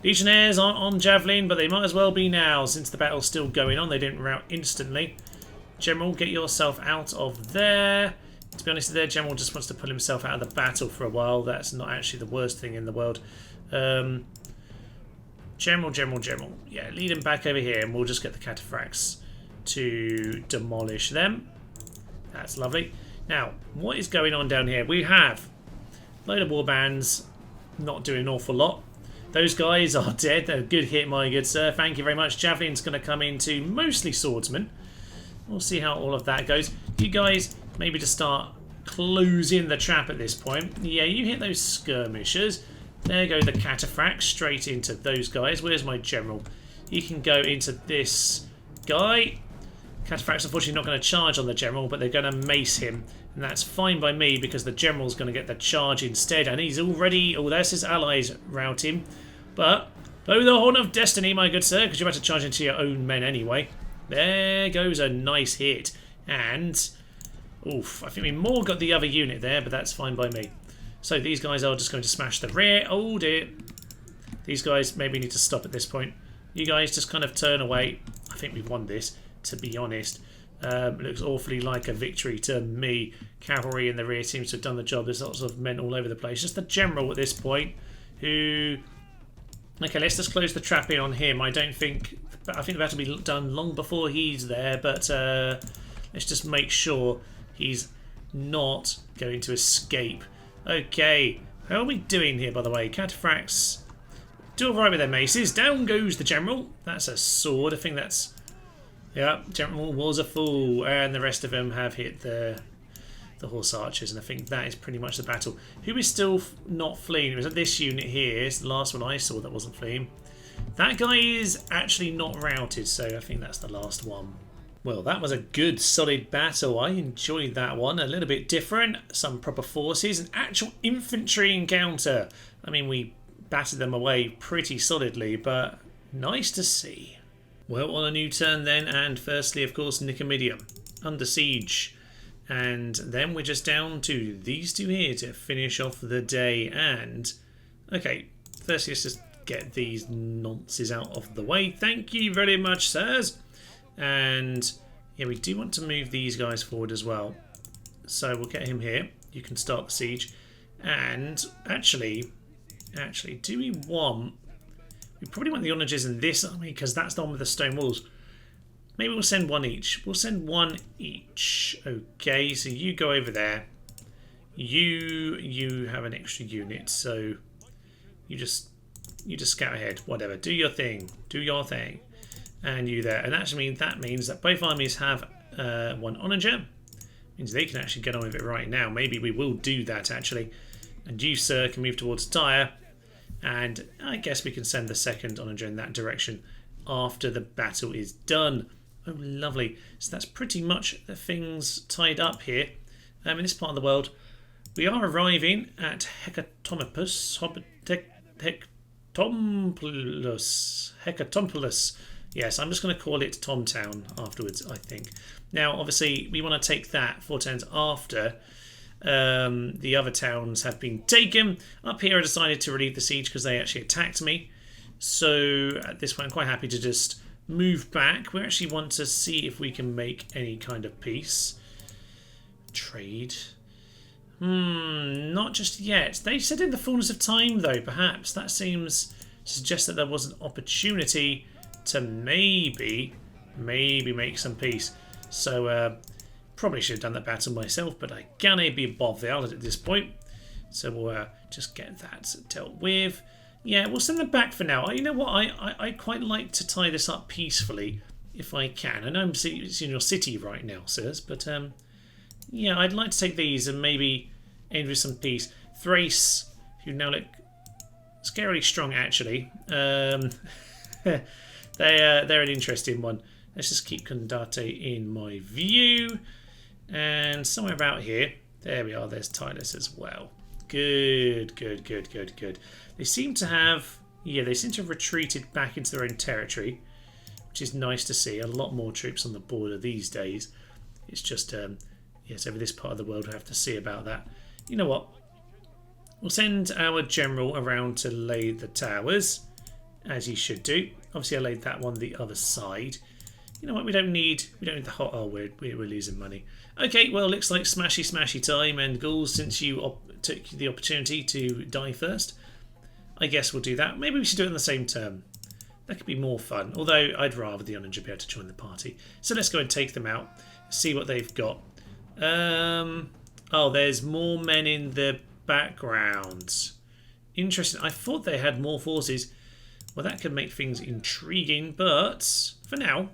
Legionnaires aren't on Javelin, but they might as well be now since the battle's still going on. They didn't rout instantly. General, get yourself out of there. To be honest, their general just wants to pull himself out of the battle for a while. That's not actually the worst thing in the world. General. Yeah, lead them back over here and we'll just get the cataphracts to demolish them. That's lovely. Now, what is going on down here? We have a load of warbands not doing an awful lot. Those guys are dead. They're a good hit, my good sir. Thank you very much. Javelin's going to come into mostly swordsmen. We'll see how all of that goes. You guys maybe just start closing the trap at this point. Yeah, you hit those skirmishers. There go the cataphracts straight into those guys. Where's my general? He can go into this guy. Cataphracts unfortunately not going to charge on the general, but they're going to mace him. And that's fine by me because the general's going to get the charge instead. And he's already... Oh, there's his allies routing. But blow the horn of destiny, my good sir, because you're about to charge into your own men anyway. There goes a nice hit. And... Oof, I think we more got the other unit there, but that's fine by me. So these guys are just going to smash the rear. Oh dear. These guys maybe need to stop at this point. You guys just kind of turn away. I think we've won this, to be honest. It looks awfully like a victory to me. Cavalry in the rear seems to have done the job. There's lots of men all over the place. Just the general at this point who... Okay, let's just close the trap in on him. I think the battle will be done long before he's there, but let's just make sure he's not going to escape. Okay, how are we doing here, by the way? Cataphracts do alright with their maces. Down goes the general. That's a sword. I think that's... Yeah, general was a fool. And the rest of them have hit the horse archers. And I think that is pretty much the battle. Who is still not fleeing? It was this unit here. It's the last one I saw that wasn't fleeing. That guy is actually not routed, so I think that's the last one. Well, that was a good, solid battle. I enjoyed that one. A little bit different. Some proper forces. An actual infantry encounter. I mean, we battered them away pretty solidly, but nice to see. Well, on a new turn then, and firstly, of course, Nicomedia. Under siege. And then we're just down to these two here to finish off the day. And, okay, firstly, let's just get these nonces out of the way. Thank you very much, sirs. And yeah, we do want to move these guys forward as well. So we'll get him here. You can start the siege. And actually, do we want... We probably want the onagers in this army because that's the one with the stone walls. Maybe we'll send one each. We'll send one each. Okay, so you go over there. You have an extra unit, so you just scout ahead. Whatever, do your thing. Do your thing. And you there. And actually that means that both armies have one onager. Means they can actually get on with it right now. Maybe we will do that actually. And you, sir, can move towards Tyre. And I guess we can send the second onager in that direction after the battle is done. Oh, lovely. So that's pretty much the things tied up here. In this part of the world, we are arriving at Hecatompylus. Yes, I'm just going to call it Tomtown afterwards, I think. Now, obviously, we want to take that 4 turns after the other towns have been taken. Up here, I decided to relieve the siege because they actually attacked me. So at this point, I'm quite happy to just move back. We actually want to see if we can make any kind of peace. Trade. Not just yet. They said in the fullness of time, though, perhaps. That seems to suggest that there was an opportunity to maybe make some peace. So, probably should have done that battle myself, but I can't be bothered at this point. So we'll just get that dealt with. Yeah, we'll send them back for now. You know what? I quite like to tie this up peacefully if I can. I know I'm in your city right now, sirs, but yeah, I'd like to take these and maybe end with some peace. Thrace, who now look scarily strong, actually. They're an interesting one. Let's just keep Condate in my view. And somewhere about here, there we are, there's Titus as well. Good. They seem to have, they seem to have retreated back into their own territory, which is nice to see. A lot more troops on the border these days. It's just, yes, over this part of the world, we'll have to see about that. You know what? We'll send our general around to lay the towers, as he should do. Obviously, I laid that one the other side. You know what? We don't need the hot. Oh, we're losing money. Okay, well, looks like smashy time. And Ghouls, since you took the opportunity to die first, I guess we'll do that. Maybe we should do it in the same turn. That could be more fun. Although I'd rather the onager be able to join the party. So let's go and take them out. See what they've got. Oh, there's more men in the background. Interesting. I thought they had more forces. Well, that could make things intriguing, but for now,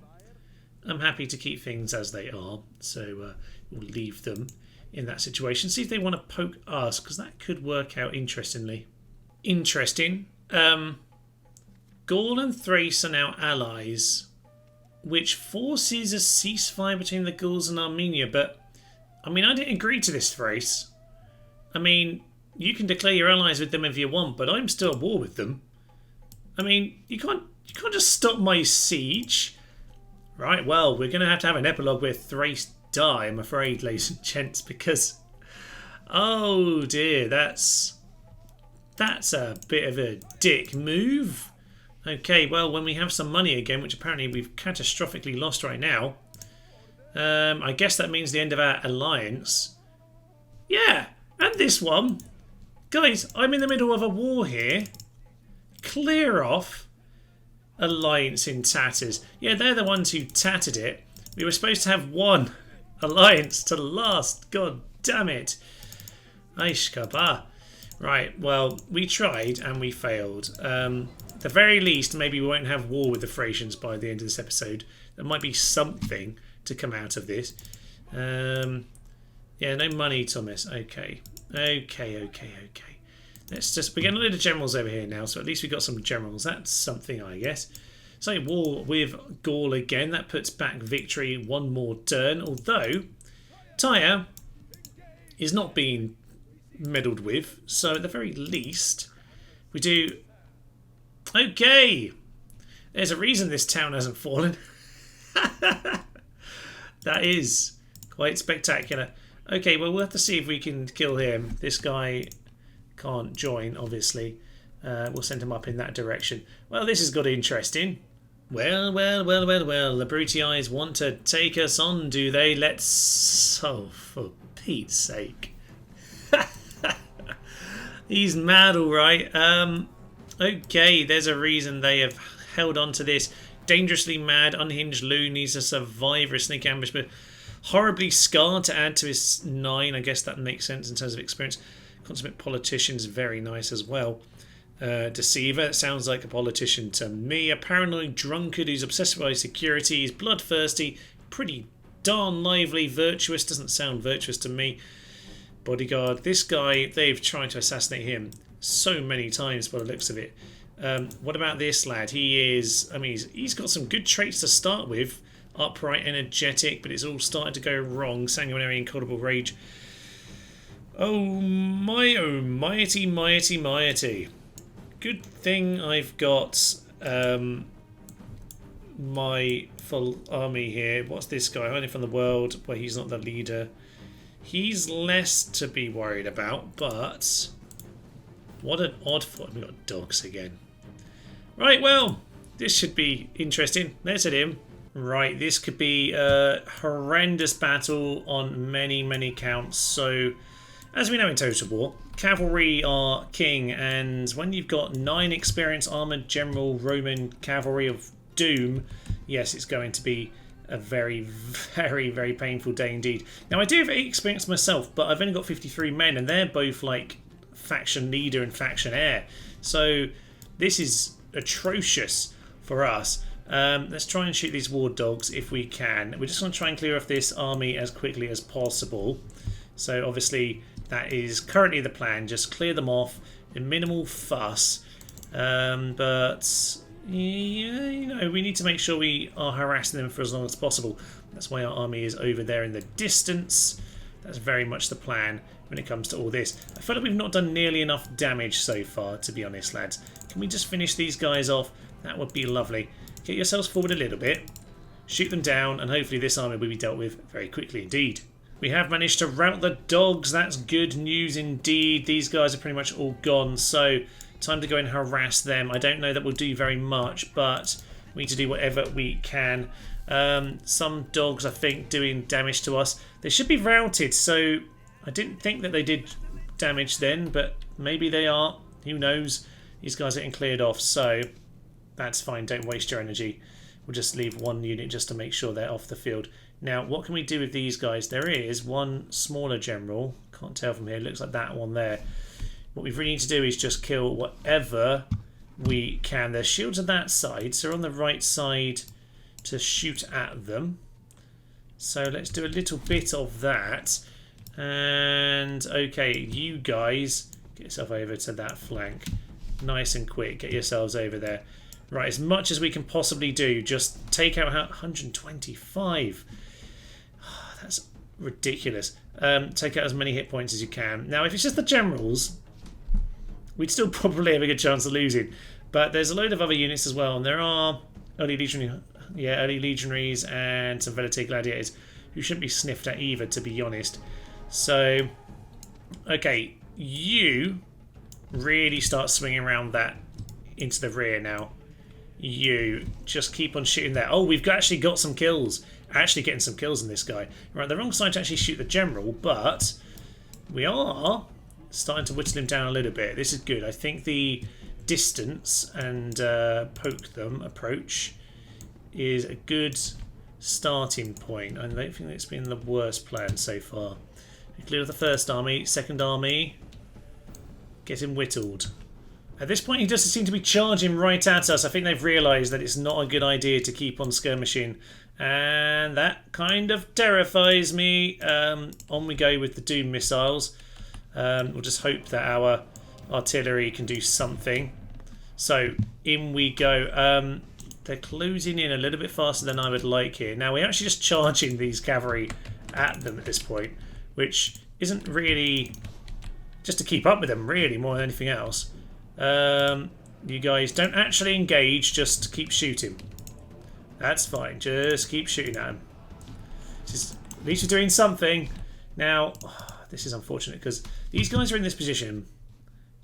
I'm happy to keep things as they are. So we'll leave them in that situation. See if they want to poke us, because that could work out interestingly. Interesting. Gaul and Thrace are now allies, which forces a ceasefire between the Gauls and Armenia. But, I mean, I didn't agree to this, Thrace. I mean, you can declare your allies with them if you want, but I'm still at war with them. I mean, you can't just stop my siege. Right, well, we're going to have an epilogue where Thrace die, I'm afraid, ladies and gents, because... Oh, dear, that's a bit of a dick move. Okay, well, when we have some money again, which apparently we've catastrophically lost right now, I guess that means the end of our alliance. Yeah, and this one. Guys, I'm in the middle of a war here. Clear off. Alliance in tatters. Yeah, they're the ones who tattered it. We were supposed to have one alliance to last. God damn it. Aishkaba. Right, well, we tried and we failed. At the very least, maybe we won't have war with the Thracians by the end of this episode. There might be something to come out of this. Yeah, no money, Thomas. Okay. Let's just... We're getting a load of generals over here now, so at least we've got some generals. That's something, I guess. So, war with Gaul again. That puts back victory one more turn. Although, Tyre is not being meddled with. So, at the very least, we do... Okay! There's a reason this town hasn't fallen. That is quite spectacular. Okay, well, we'll have to see if we can kill him. This guy... can't join, obviously. We'll send him up in that direction. Well, this has got interesting. Well. The Brutii want to take us on, do they? Let's... Oh, for Pete's sake. He's mad, all right. Okay, there's a reason they have held on to this. Dangerously mad, unhinged loon. He's a survivor, a sneak ambush. But Horribly scarred to add to his 9. I guess that makes sense in terms of experience. Consummate politician is very nice as well. Deceiver sounds like a politician to me. A paranoid drunkard who's obsessed by security. He's bloodthirsty, pretty darn lively. Virtuous doesn't sound virtuous to me. Bodyguard. This guy, they've tried to assassinate him so many times by the looks of it. What about this lad? He is, I mean, he's got some good traits to start with. Upright, energetic, but it's all starting to go wrong. Sanguinary, incredible rage. Oh mighty, mighty, mighty. Good thing I've got my full army here. What's this guy? Hiding from the world, where he's not the leader. He's less to be worried about, but what an odd foot. We've got dogs again. Right, well, this should be interesting. Let's hit him. Right, this could be a horrendous battle on many, many counts. So, as we know in Total War, cavalry are king, and when you've got 9 experienced armoured general Roman cavalry of doom, yes, it's going to be a very, very, very painful day indeed. Now, I do have 8 experience myself, but I've only got 53 men, and they're both like faction leader and faction heir. So, this is atrocious for us. Let's try and shoot these war dogs if we can. We're just going to try and clear off this army as quickly as possible. So obviously that is currently the plan. Just clear them off in minimal fuss. But yeah, you know, we need to make sure we are harassing them for as long as possible. That's why our army is over there in the distance. That's very much the plan when it comes to all this. I feel like we've not done nearly enough damage so far, to be honest, lads. Can we just finish these guys off? That would be lovely. Get yourselves forward a little bit, shoot them down, and hopefully this army will be dealt with very quickly indeed. We have managed to rout the dogs. That's good news indeed. These guys are pretty much all gone, so time to go and harass them. I don't know that we'll do very much, but we need to do whatever we can. Some dogs, I think, doing damage to us. They should be routed, so I didn't think that they did damage then, but maybe they are. Who knows? These guys are getting cleared off, so that's fine. Don't waste your energy. We'll just leave one unit just to make sure they're off the field. Now, what can we do with these guys? There is one smaller general. Can't tell from here. Looks like that one there. What we really need to do is just kill whatever we can. Their shields are that side, so we're on the right side to shoot at them. So let's do a little bit of that. And, okay, you guys, get yourself over to that flank. Nice and quick. Get yourselves over there. Right, as much as we can possibly do, just take out 125. Oh, that's ridiculous. Take out as many hit points as you can. Now, if it's just the generals, we'd still probably have a good chance of losing. But there's a load of other units as well, and there are early legionaries and some Velite gladiators who shouldn't be sniffed at either, to be honest. So, okay, you really start swinging around that into the rear now. You just keep on shooting there. Oh, we've actually got some kills. Actually getting some kills in this guy. Right, the wrong side to actually shoot the general, but we are starting to whittle him down a little bit. This is good. I think the distance and poke them approach is a good starting point. I don't think it's been the worst plan so far. We clear the first army, second army, get him whittled. At this point, he doesn't seem to be charging right at us. I think they've realised that it's not a good idea to keep on skirmishing. And that kind of terrifies me. On we go with the Doom missiles. We'll just hope that our artillery can do something. So, in we go. They're closing in a little bit faster than I would like here. Now, we're actually just charging these cavalry at them at this point, which isn't really just to keep up with them, really, more than anything else. You guys don't actually engage, just keep shooting. That's fine, just keep shooting at them. At least you're doing something. Now, this is unfortunate because these guys are in this position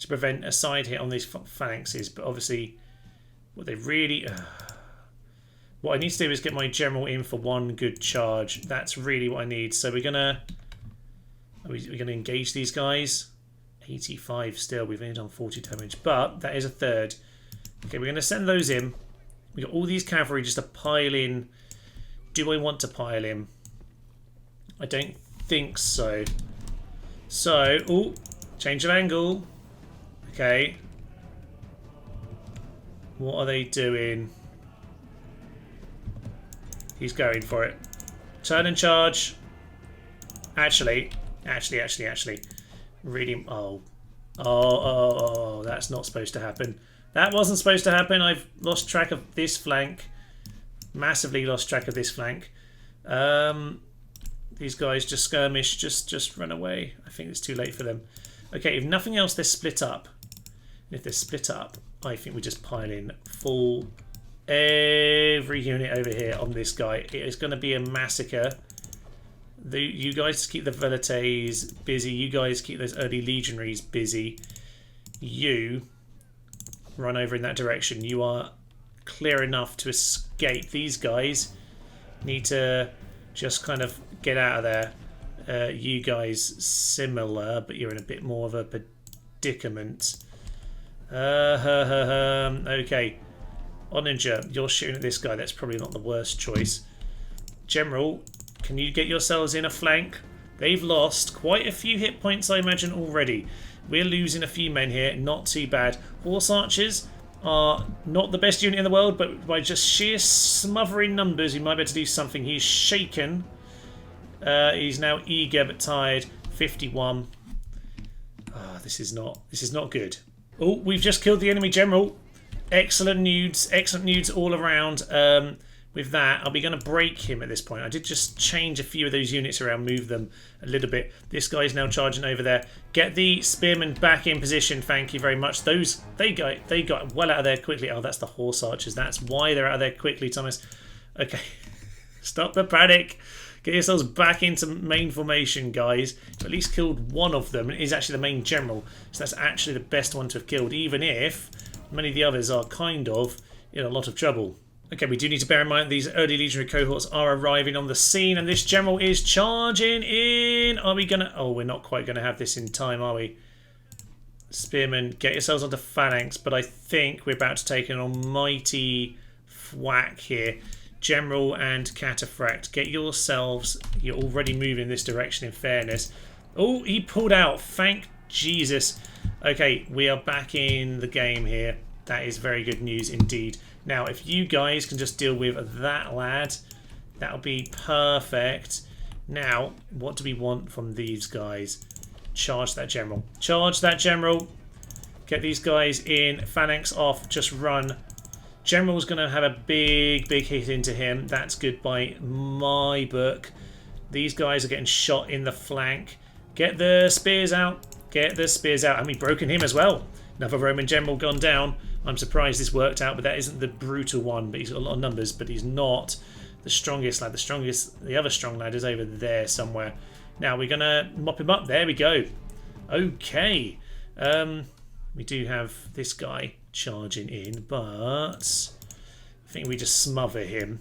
to prevent a side hit on these phalanxes, but obviously what they really... what I need to do is get my general in for one good charge. That's really what I need. So we're gonna engage these guys. 85 still. We've only done 40 damage, but that is a third. Okay, we're going to send those in. We've got all these cavalry just to pile in. Do I want to pile in? I don't think so. So, oh, change of angle. Okay. What are they doing? He's going for it. Turn and charge. Actually. Really. Oh, that's not supposed to happen. That wasn't supposed to happen. I've lost track of this flank. Massively lost track of this flank. These guys just skirmish, just run away. I think it's too late for them. Okay, if nothing else, they're split up. And if they're split up, I think we just pile in full every unit over here on this guy. It is going to be a massacre. You guys keep the Velites busy. You guys keep those early legionaries busy. You run over in that direction. You are clear enough to escape. These guys need to just kind of get out of there. You guys similar, but you're in a bit more of a predicament. Okay. Oninger, you're shooting at this guy. That's probably not the worst choice. General, can you get yourselves in a flank? They've lost quite a few hit points, I imagine, already. We're losing a few men here. Not too bad. Horse archers are not the best unit in the world, but by just sheer smothering numbers, you might be able to do something. He's shaken. He's now eager but tired. 51. This is not good. Oh, we've just killed the enemy general. Excellent nudes all around. With that, are we going to break him at this point? I did just change a few of those units around, move them a little bit. This guy's now charging over there. Get the spearmen back in position. Thank you very much. They got well out of there quickly. Oh, that's the horse archers. That's why they're out of there quickly, Thomas. Okay, stop the panic. Get yourselves back into main formation, guys. You've at least killed one of them. It is actually the main general, so that's actually the best one to have killed, even if many of the others are kind of in a lot of trouble. Okay, we do need to bear in mind these early legionary cohorts are arriving on the scene, and this general is charging in. Are we gonna? Oh, we're not quite gonna have this in time, are we? Spearmen, get yourselves onto phalanx, but I think we're about to take an almighty whack here. General and cataphract, get yourselves. You're already moving in this direction. In fairness, oh, he pulled out. Thank Jesus. Okay, we are back in the game here. That is very good news indeed. Now, if you guys can just deal with that lad, that'll be perfect. Now, what do we want from these guys? Charge that general. Charge that general. Get these guys in. Phalanx off. Just run. General's going to have a big hit into him. That's good by my book. These guys are getting shot in the flank. Get the spears out. Get the spears out. And we've broken him as well. Another Roman general gone down. I'm surprised this worked out, but that isn't the brutal one. But he's got a lot of numbers, but he's not the strongest lad. The other strong lad is over there somewhere. Now we're going to mop him up. There we go. Okay. We do have this guy charging in, but I think we just smother him.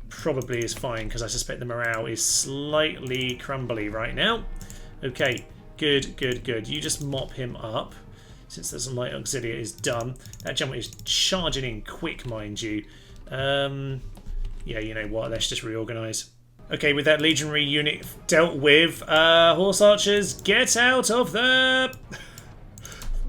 Probably is fine, because I suspect the morale is slightly crumbly right now. Okay. Good. You just mop him up. Since there's some light auxiliary is done. That general is charging in quick, mind you. Yeah, you know what? Let's just reorganise. Okay, with that legionary unit dealt with, horse archers, get out of there!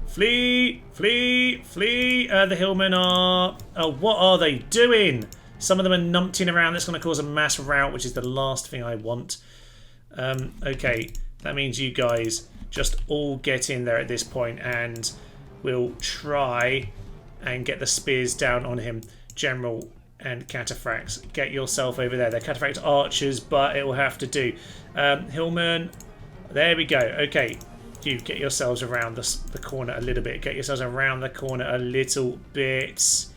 Flee! The hillmen are... Oh, what are they doing? Some of them are numptying around. That's going to cause a mass rout, which is the last thing I want. Okay, that means you guys just all get in there at this point, and we'll try and get the spears down on him. General and cataphracts, get yourself over there. They're cataphract archers, but it will have to do. Hillman, there we go. Okay, you get yourselves around the corner a little bit. Get yourselves around the corner a little bit.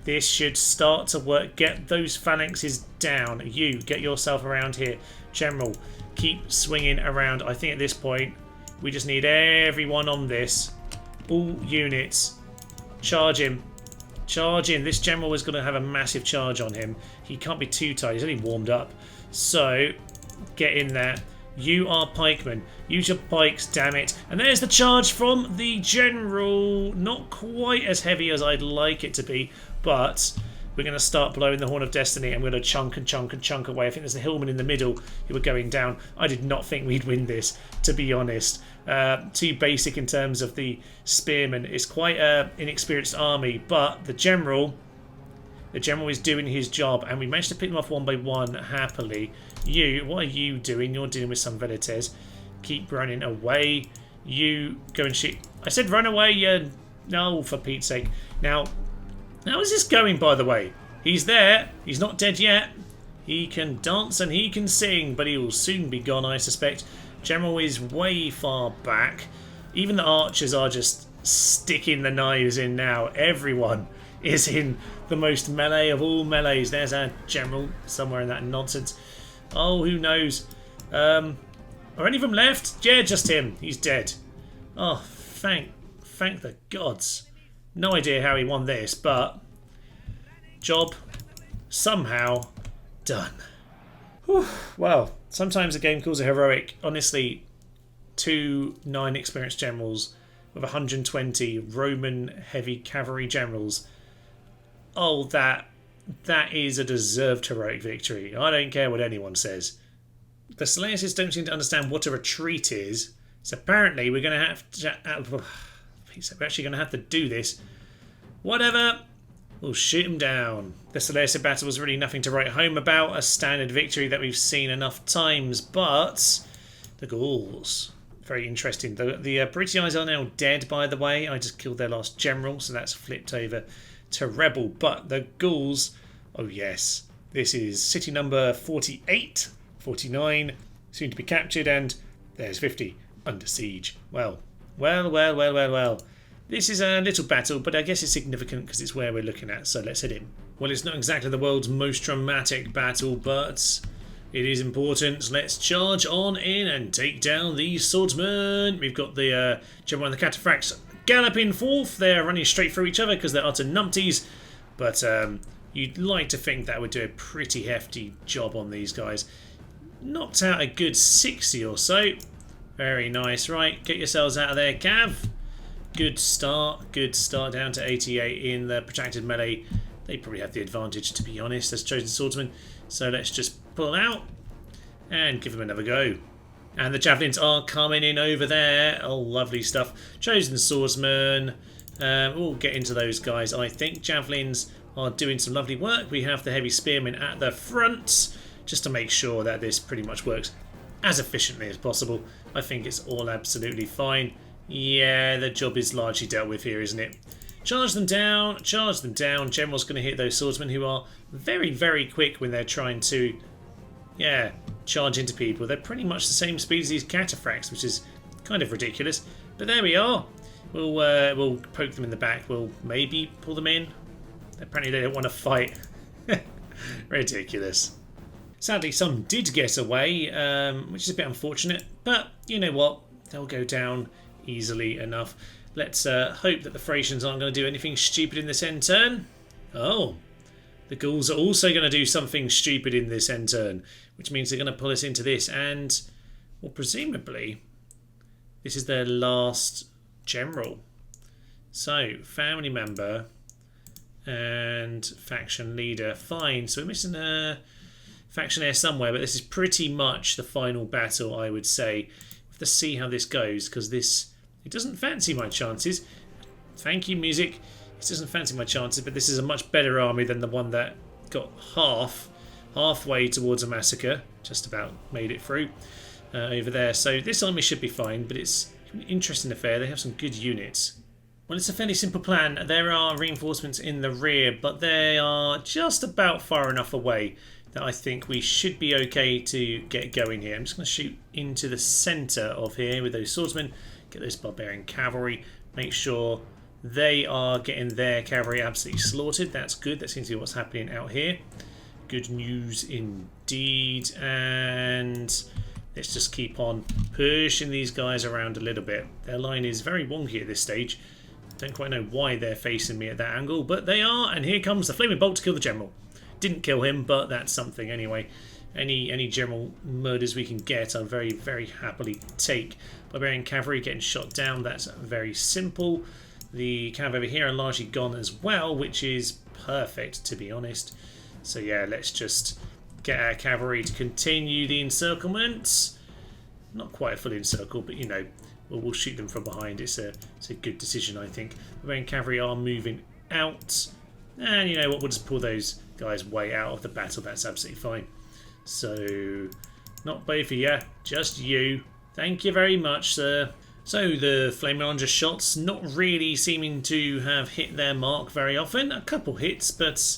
This should start to work. Get those phalanxes down. You get yourself around here. General, keep swinging around. I think at this point we just need everyone on this. All units. Charge him. Charge in. This general is going to have a massive charge on him. He can't be too tight. He's only warmed up. So, get in there. You are pikemen. Use your pikes, damn it. And there's the charge from the general. Not quite as heavy as I'd like it to be, but we're going to start blowing the horn of destiny, and we're going to chunk and chunk and chunk away. I think there's the hillman in the middle who are going down. I did not think we'd win this, to be honest. Too basic in terms of the spearmen. It's quite an inexperienced army, but the general is doing his job, and we managed to pick them off one by one happily. What are you doing? You're dealing with some velites. Keep running away. You go and shoot. I said run away. No, for Pete's sake. Now, how is this going, by the way? He's there. He's not dead yet. He can dance and he can sing, but he will soon be gone, I suspect. General is way far back. Even the archers are just sticking the knives in now. Everyone is in the most melee of all melees. There's our general somewhere in that nonsense. Oh, who knows? Are any of them left? Yeah, just him. He's dead. Oh, thank the gods. No idea how he won this, but job somehow done. Whew. Well, sometimes a game calls a heroic. Honestly, 2 9 experienced generals with 120 Roman heavy cavalry generals. Oh, that is a deserved heroic victory. I don't care what anyone says. The Seleucids don't seem to understand what a retreat is, so apparently we're going to have to... we're actually going to have to do this. Whatever. We'll shoot them down. The Seleucid battle was really nothing to write home about, a standard victory that we've seen enough times, but the Gauls, very interesting. The British are now dead, by the way. I just killed their last general, so that's flipped over to rebel. But the Gauls, oh yes, this is city number 48, 49, soon to be captured, and there's 50 under siege. Well. This is a little battle, but I guess it's significant because it's where we're looking at, so let's head in. Well, it's not exactly the world's most dramatic battle, but it is important. Let's charge on in and take down these swordsmen. We've got the general and the cataphracts galloping forth. They're running straight through each other because they're utter numpties, but you'd like to think that would do a pretty hefty job on these guys. Knocked out a good 60 or so. Very nice. Right, get yourselves out of there, Cav. Good start down to 88 in the protracted melee. They probably have the advantage, to be honest, as chosen swordsmen. So let's just pull out and give them another go. And the javelins are coming in over there. Oh, lovely stuff. Chosen swordsman. We'll get into those guys, I think. Javelins are doing some lovely work. We have the heavy spearmen at the front, just to make sure that this pretty much works as efficiently as possible. I think it's all absolutely fine. Yeah, the job is largely dealt with here, isn't it? Charge them down, charge them down. General's going to hit those swordsmen who are very, very quick when they're trying to, charge into people. They're pretty much the same speed as these cataphracts, which is kind of ridiculous. But there we are. We'll poke them in the back. We'll maybe pull them in. Apparently they don't want to fight. Ridiculous. Sadly, some did get away, which is a bit unfortunate. But you know what? They'll go down easily enough. Let's hope that the Thracians aren't going to do anything stupid in this end turn. Oh, the Gauls are also going to do something stupid in this end turn, which means they're going to pull us into this, and, well, presumably, this is their last general. So, family member and faction leader. Fine, so we're missing a faction heir somewhere, but this is pretty much the final battle, I would say. We have to see how this goes, because it doesn't fancy my chances. Thank you, music. It doesn't fancy my chances, but this is a much better army than the one that got halfway towards a massacre. Just about made it through over there. So this army should be fine, but it's an interesting affair. They have some good units. Well, it's a fairly simple plan. There are reinforcements in the rear, but they are just about far enough away that I think we should be okay to get going here. I'm just going to shoot into the centre of here with those swordsmen. Get those barbarian cavalry, make sure they are getting their cavalry absolutely slaughtered. That's good. That seems to be what's happening out here. Good news indeed. And let's just keep on pushing these guys around a little bit. Their line is very wonky at this stage. Don't quite know why they're facing me at that angle, but they are. And here comes the flaming bolt to kill the general. Didn't kill him, but that's something anyway. Any general murders we can get, I'll very, very happily take. Barbarian cavalry getting shot down, that's very simple. The cav over here are largely gone as well, which is perfect, to be honest. So yeah, let's just get our cavalry to continue the encirclement. Not quite a full encircle, but you know, we'll shoot them from behind. It's a good decision, I think. Barbarian cavalry are moving out, and you know what, we'll just pull those guys way out of the battle. That's absolutely fine. So not both of you, just you. Thank you very much, sir. So the Flame Ranger shots not really seeming to have hit their mark very often. A couple hits, but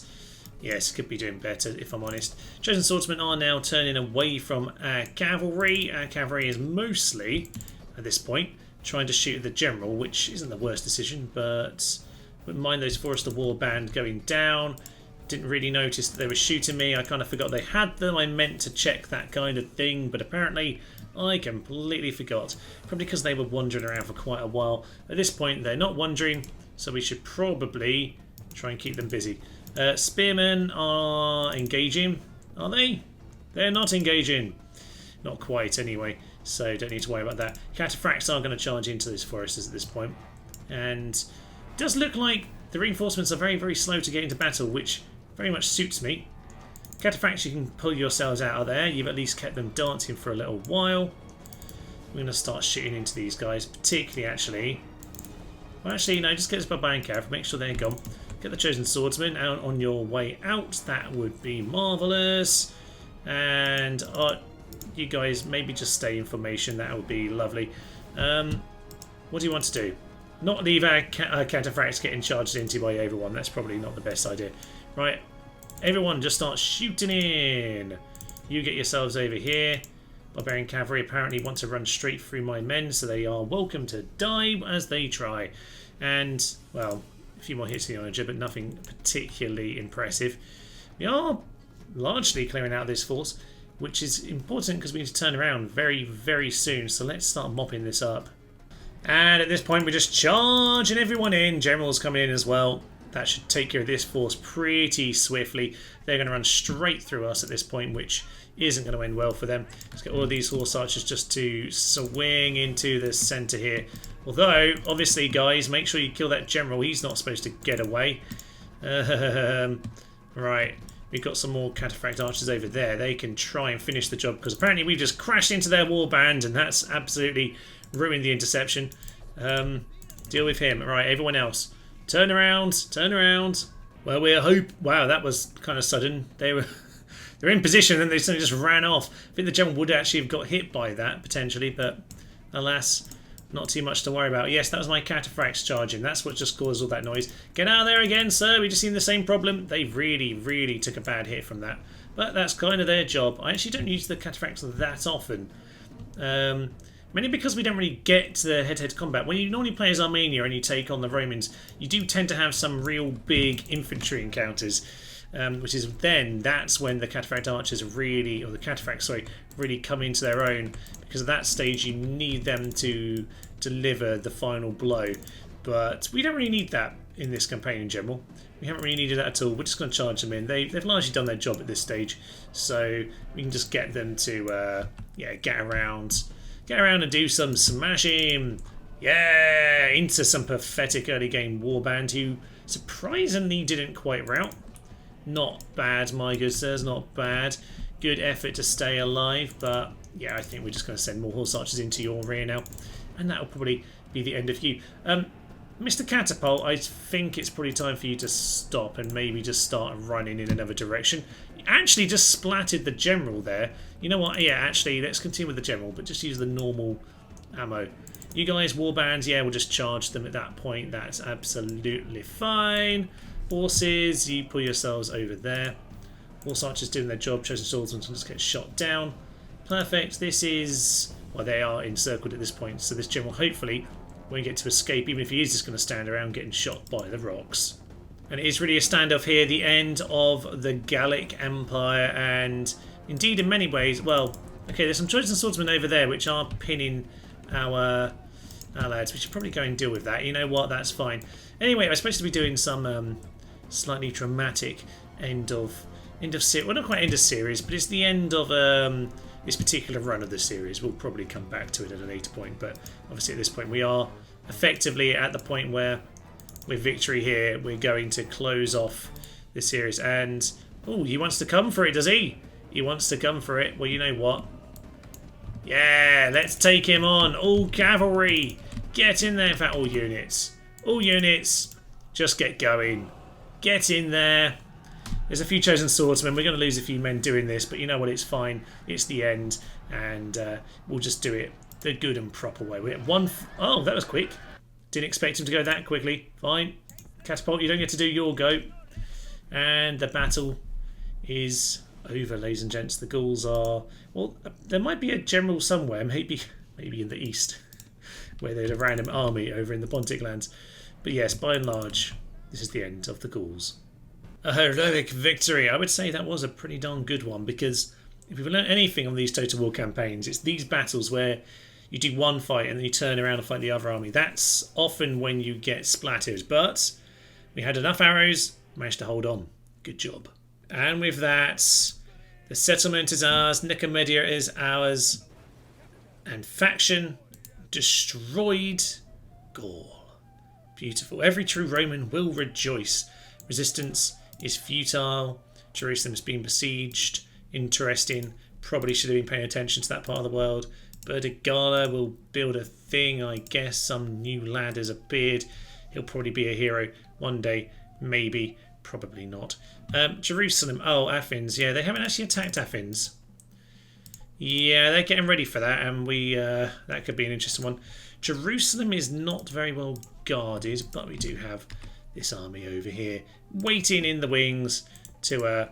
yes, could be doing better if I'm honest. Chosen Swordsmen are now turning away from our cavalry. Our cavalry is mostly, at this point, trying to shoot at the general, which isn't the worst decision, but wouldn't mind those Forest of War band going down. Didn't really notice that they were shooting me. I kind of forgot they had them. I meant to check that kind of thing, but apparently I completely forgot. Probably because they were wandering around for quite a while. At this point, they're not wandering, so we should probably try and keep them busy. Spearmen are engaging, are they? They're not engaging. Not quite, anyway, so don't need to worry about that. Cataphracts are going to charge into those foresters at this point. And it does look like the reinforcements are very, very slow to get into battle, which very much suits me. Cataphracts, you can pull yourselves out of there. You've at least kept them dancing for a little while. We're going to start shooting into these guys, particularly actually. Well, actually, no, just get this Barbarian Cav, make sure they're gone. Get the Chosen Swordsman out on your way out. That would be marvellous. And you guys maybe just stay in formation. That would be lovely. What do you want to do? Not leave our cataphracts getting charged into by everyone. That's probably not the best idea. Right, everyone just start shooting in. You get yourselves over here. Barbarian cavalry apparently want to run straight through my men, so they are welcome to die as they try. And, well, a few more hits to the onager, but nothing particularly impressive. We are largely clearing out this force, which is important because we need to turn around very, very soon. So let's start mopping this up. And at this point, we're just charging everyone in. General's coming in as well. That should take care of this force pretty swiftly. They're going to run straight through us at this point, which isn't going to end well for them. Let's get all of these horse archers just to swing into the centre here. Although, obviously, guys, make sure you kill that general. He's not supposed to get away. Right. We've got some more cataphract archers over there. They can try and finish the job because apparently we've just crashed into their warband and that's absolutely ruined the interception. Deal with him. Right, everyone else. Turn around. Turn around. Well, wow, that was kind of sudden. They're in position and they suddenly just ran off. I think the general would actually have got hit by that, potentially, but alas, not too much to worry about. Yes, that was my cataphracts charging. That's what just caused all that noise. Get out of there again, sir. We've just seen the same problem. They really, really took a bad hit from that. But that's kind of their job. I actually don't use the cataphracts that often. Mainly because we don't really get to the head-to-head combat. When you normally play as Armenia and you take on the Romans, you do tend to have some real big infantry encounters. That's when the cataphract archers really, or the cataphracts, sorry, really come into their own. Because at that stage you need them to deliver the final blow. But we don't really need that in this campaign in general. We haven't really needed that at all. We're just going to charge them in. They've largely done their job at this stage. So we can just get them to get around and do some smashing. Yeah, into some pathetic early game warband who surprisingly didn't quite rout. Not bad, my good sirs, not bad. Good effort to stay alive, but yeah, I think we're just going to send more horse archers into your rear now, and that'll probably be the end of you. Mr. Catapult, I think it's probably time for you to stop and maybe just start running in another direction. You actually just splattered the general there. You know what? Yeah, actually, let's continue with the general, but just use the normal ammo. You guys, warbands, yeah, we'll just charge them at that point. That's absolutely fine. Horses, you pull yourselves over there. Horse archers doing their job. Chosen swordsmen will just get shot down. Perfect. This is... well, they are encircled at this point, so this general hopefully won't get to escape, even if he is just going to stand around getting shot by the rocks. And it is really a standoff here, the end of the Gallic Empire, and indeed in many ways, well, okay, there's some chosen swordsmen over there which are pinning our lads. We should probably go and deal with that. You know what? That's fine. Anyway, I'm supposed to be doing some slightly dramatic end of series. Well, not quite end of series, but it's the end of this particular run of the series. We'll probably come back to it at a later point, but obviously at this point we are effectively at the point where with victory here we're going to close off this series. And, oh, he wants to come for it, does he? He wants to come for it. Well, you know what? Yeah, let's take him on. All cavalry. Get in there. In fact, all units. All units. Just get going. Get in there. There's a few chosen swordsmen. We're going to lose a few men doing this, but you know what? It's fine. It's the end, and we'll just do it the good and proper way. We have one. Oh, that was quick. Didn't expect him to go that quickly. Fine. Catapult, you don't get to do your go. And the battle is over, ladies and gents. The Gauls are... Well, there might be a general somewhere, maybe in the east, where there's a random army over in the Pontic lands. But yes, by and large, this is the end of the Gauls. A heroic victory. I would say that was a pretty darn good one, because if we've learned anything on these Total War campaigns, it's these battles where you do one fight and then you turn around and fight the other army. That's often when you get splattered, but we had enough arrows, managed to hold on. Good job. And with that, the settlement is ours, Nicomedia is ours, and faction destroyed. Gaul. Beautiful. Every true Roman will rejoice. Resistance is futile. Jerusalem's been besieged. Interesting. Probably should have been paying attention to that part of the world. Berdigala will build a thing. I guess some new lad has appeared. He'll probably be a hero one day. Maybe. Probably not. Jerusalem. Oh, Athens. Yeah, they haven't actually attacked Athens. Yeah, they're getting ready for that, and that could be an interesting one. Jerusalem is not very well guarded, but we do have this army over here waiting in the wings to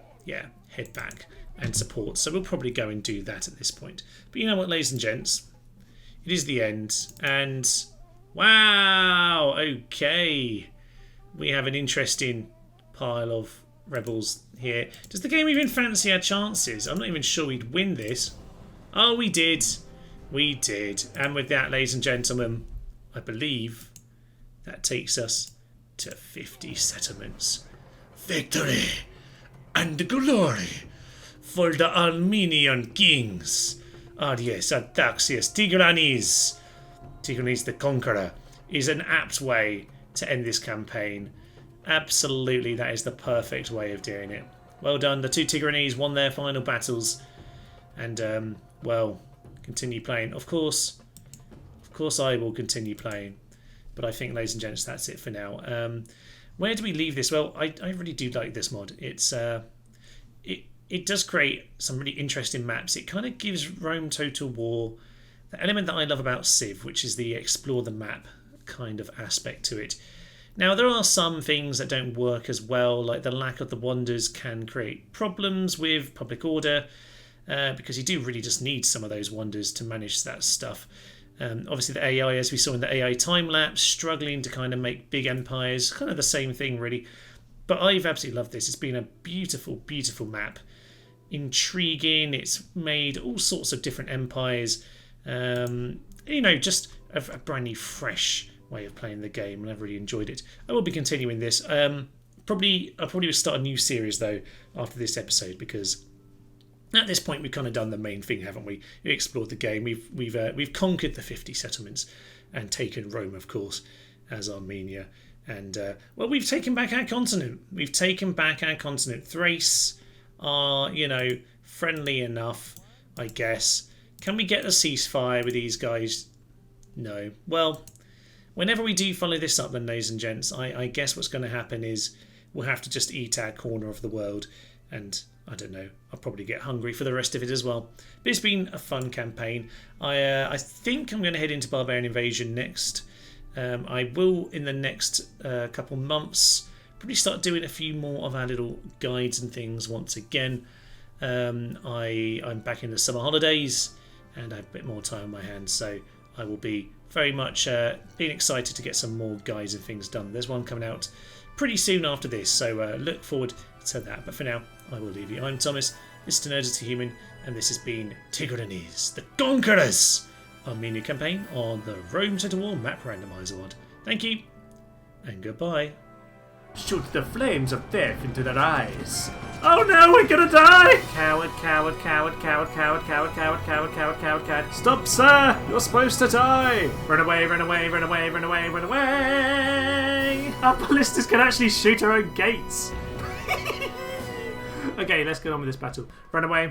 head back and support. So we'll probably go and do that at this point. But you know what, ladies and gents, it is the end, and wow, okay, we have an interesting pile of rebels here. Does the game even fancy our chances? I'm not even sure we'd win this. Oh, we did. We did. And with that, ladies and gentlemen, I believe that takes us to 50 settlements. Victory and glory for the Armenian kings. Ah, yes, Artaxias Tigranes. Tigranes the Conqueror is an apt way to end this campaign. Absolutely, that is the perfect way of doing it. Well done. The two Tigranes won their final battles. And, well, continue playing. Of course I will continue playing. But I think, ladies and gents, that's it for now. Where do we leave this? Well, I really do like this mod. It's it does create some really interesting maps. It kind of gives Rome Total War the element that I love about Civ, which is the explore the map kind of aspect to it. Now, there are some things that don't work as well, like the lack of the wonders can create problems with public order, because you do really just need some of those wonders to manage that stuff. Obviously the AI, as we saw in the AI time-lapse, struggling to kind of make big empires, kind of the same thing really. But I've absolutely loved this. It's been a beautiful, beautiful map. Intriguing. It's made all sorts of different empires. You know, just a brand new, fresh way of playing the game, and I've really enjoyed it. I will be continuing this. I'll probably start a new series though after this episode, because at this point we've kind of done the main thing, haven't we? We explored the game. We've conquered the 50 settlements and taken Rome, of course, as Armenia. And well, we've taken back our continent. We've taken back our continent. Thrace are, you know, friendly enough, I guess. Can we get a ceasefire with these guys? No. Well, whenever we do follow this up, then, ladies and gents, I guess what's going to happen is we'll have to just eat our corner of the world, and I don't know, I'll probably get hungry for the rest of it as well. But it's been a fun campaign. I think I'm going to head into Barbarian Invasion next. I will, in the next couple months, probably start doing a few more of our little guides and things once again. I'm back in the summer holidays and I have a bit more time on my hands, so I will be very much being excited to get some more guides and things done. There's one coming out pretty soon after this, so look forward to that. But for now, I will leave you. I'm Thomas, this is Nerdity Human, and this has been Tigranes, the Conquerors Armenia campaign on the Rome Total War Map Randomiser mod. Thank you, and goodbye. Shoot the flames of death into their eyes. Oh no, we're gonna die! Coward, coward, coward, coward, coward, coward, coward, coward, coward, coward, coward. Stop, sir! You're supposed to die! Run away, run away, run away, run away, run away! Our ballistas can actually shoot our own gates! Okay, let's get on with this battle. Run away.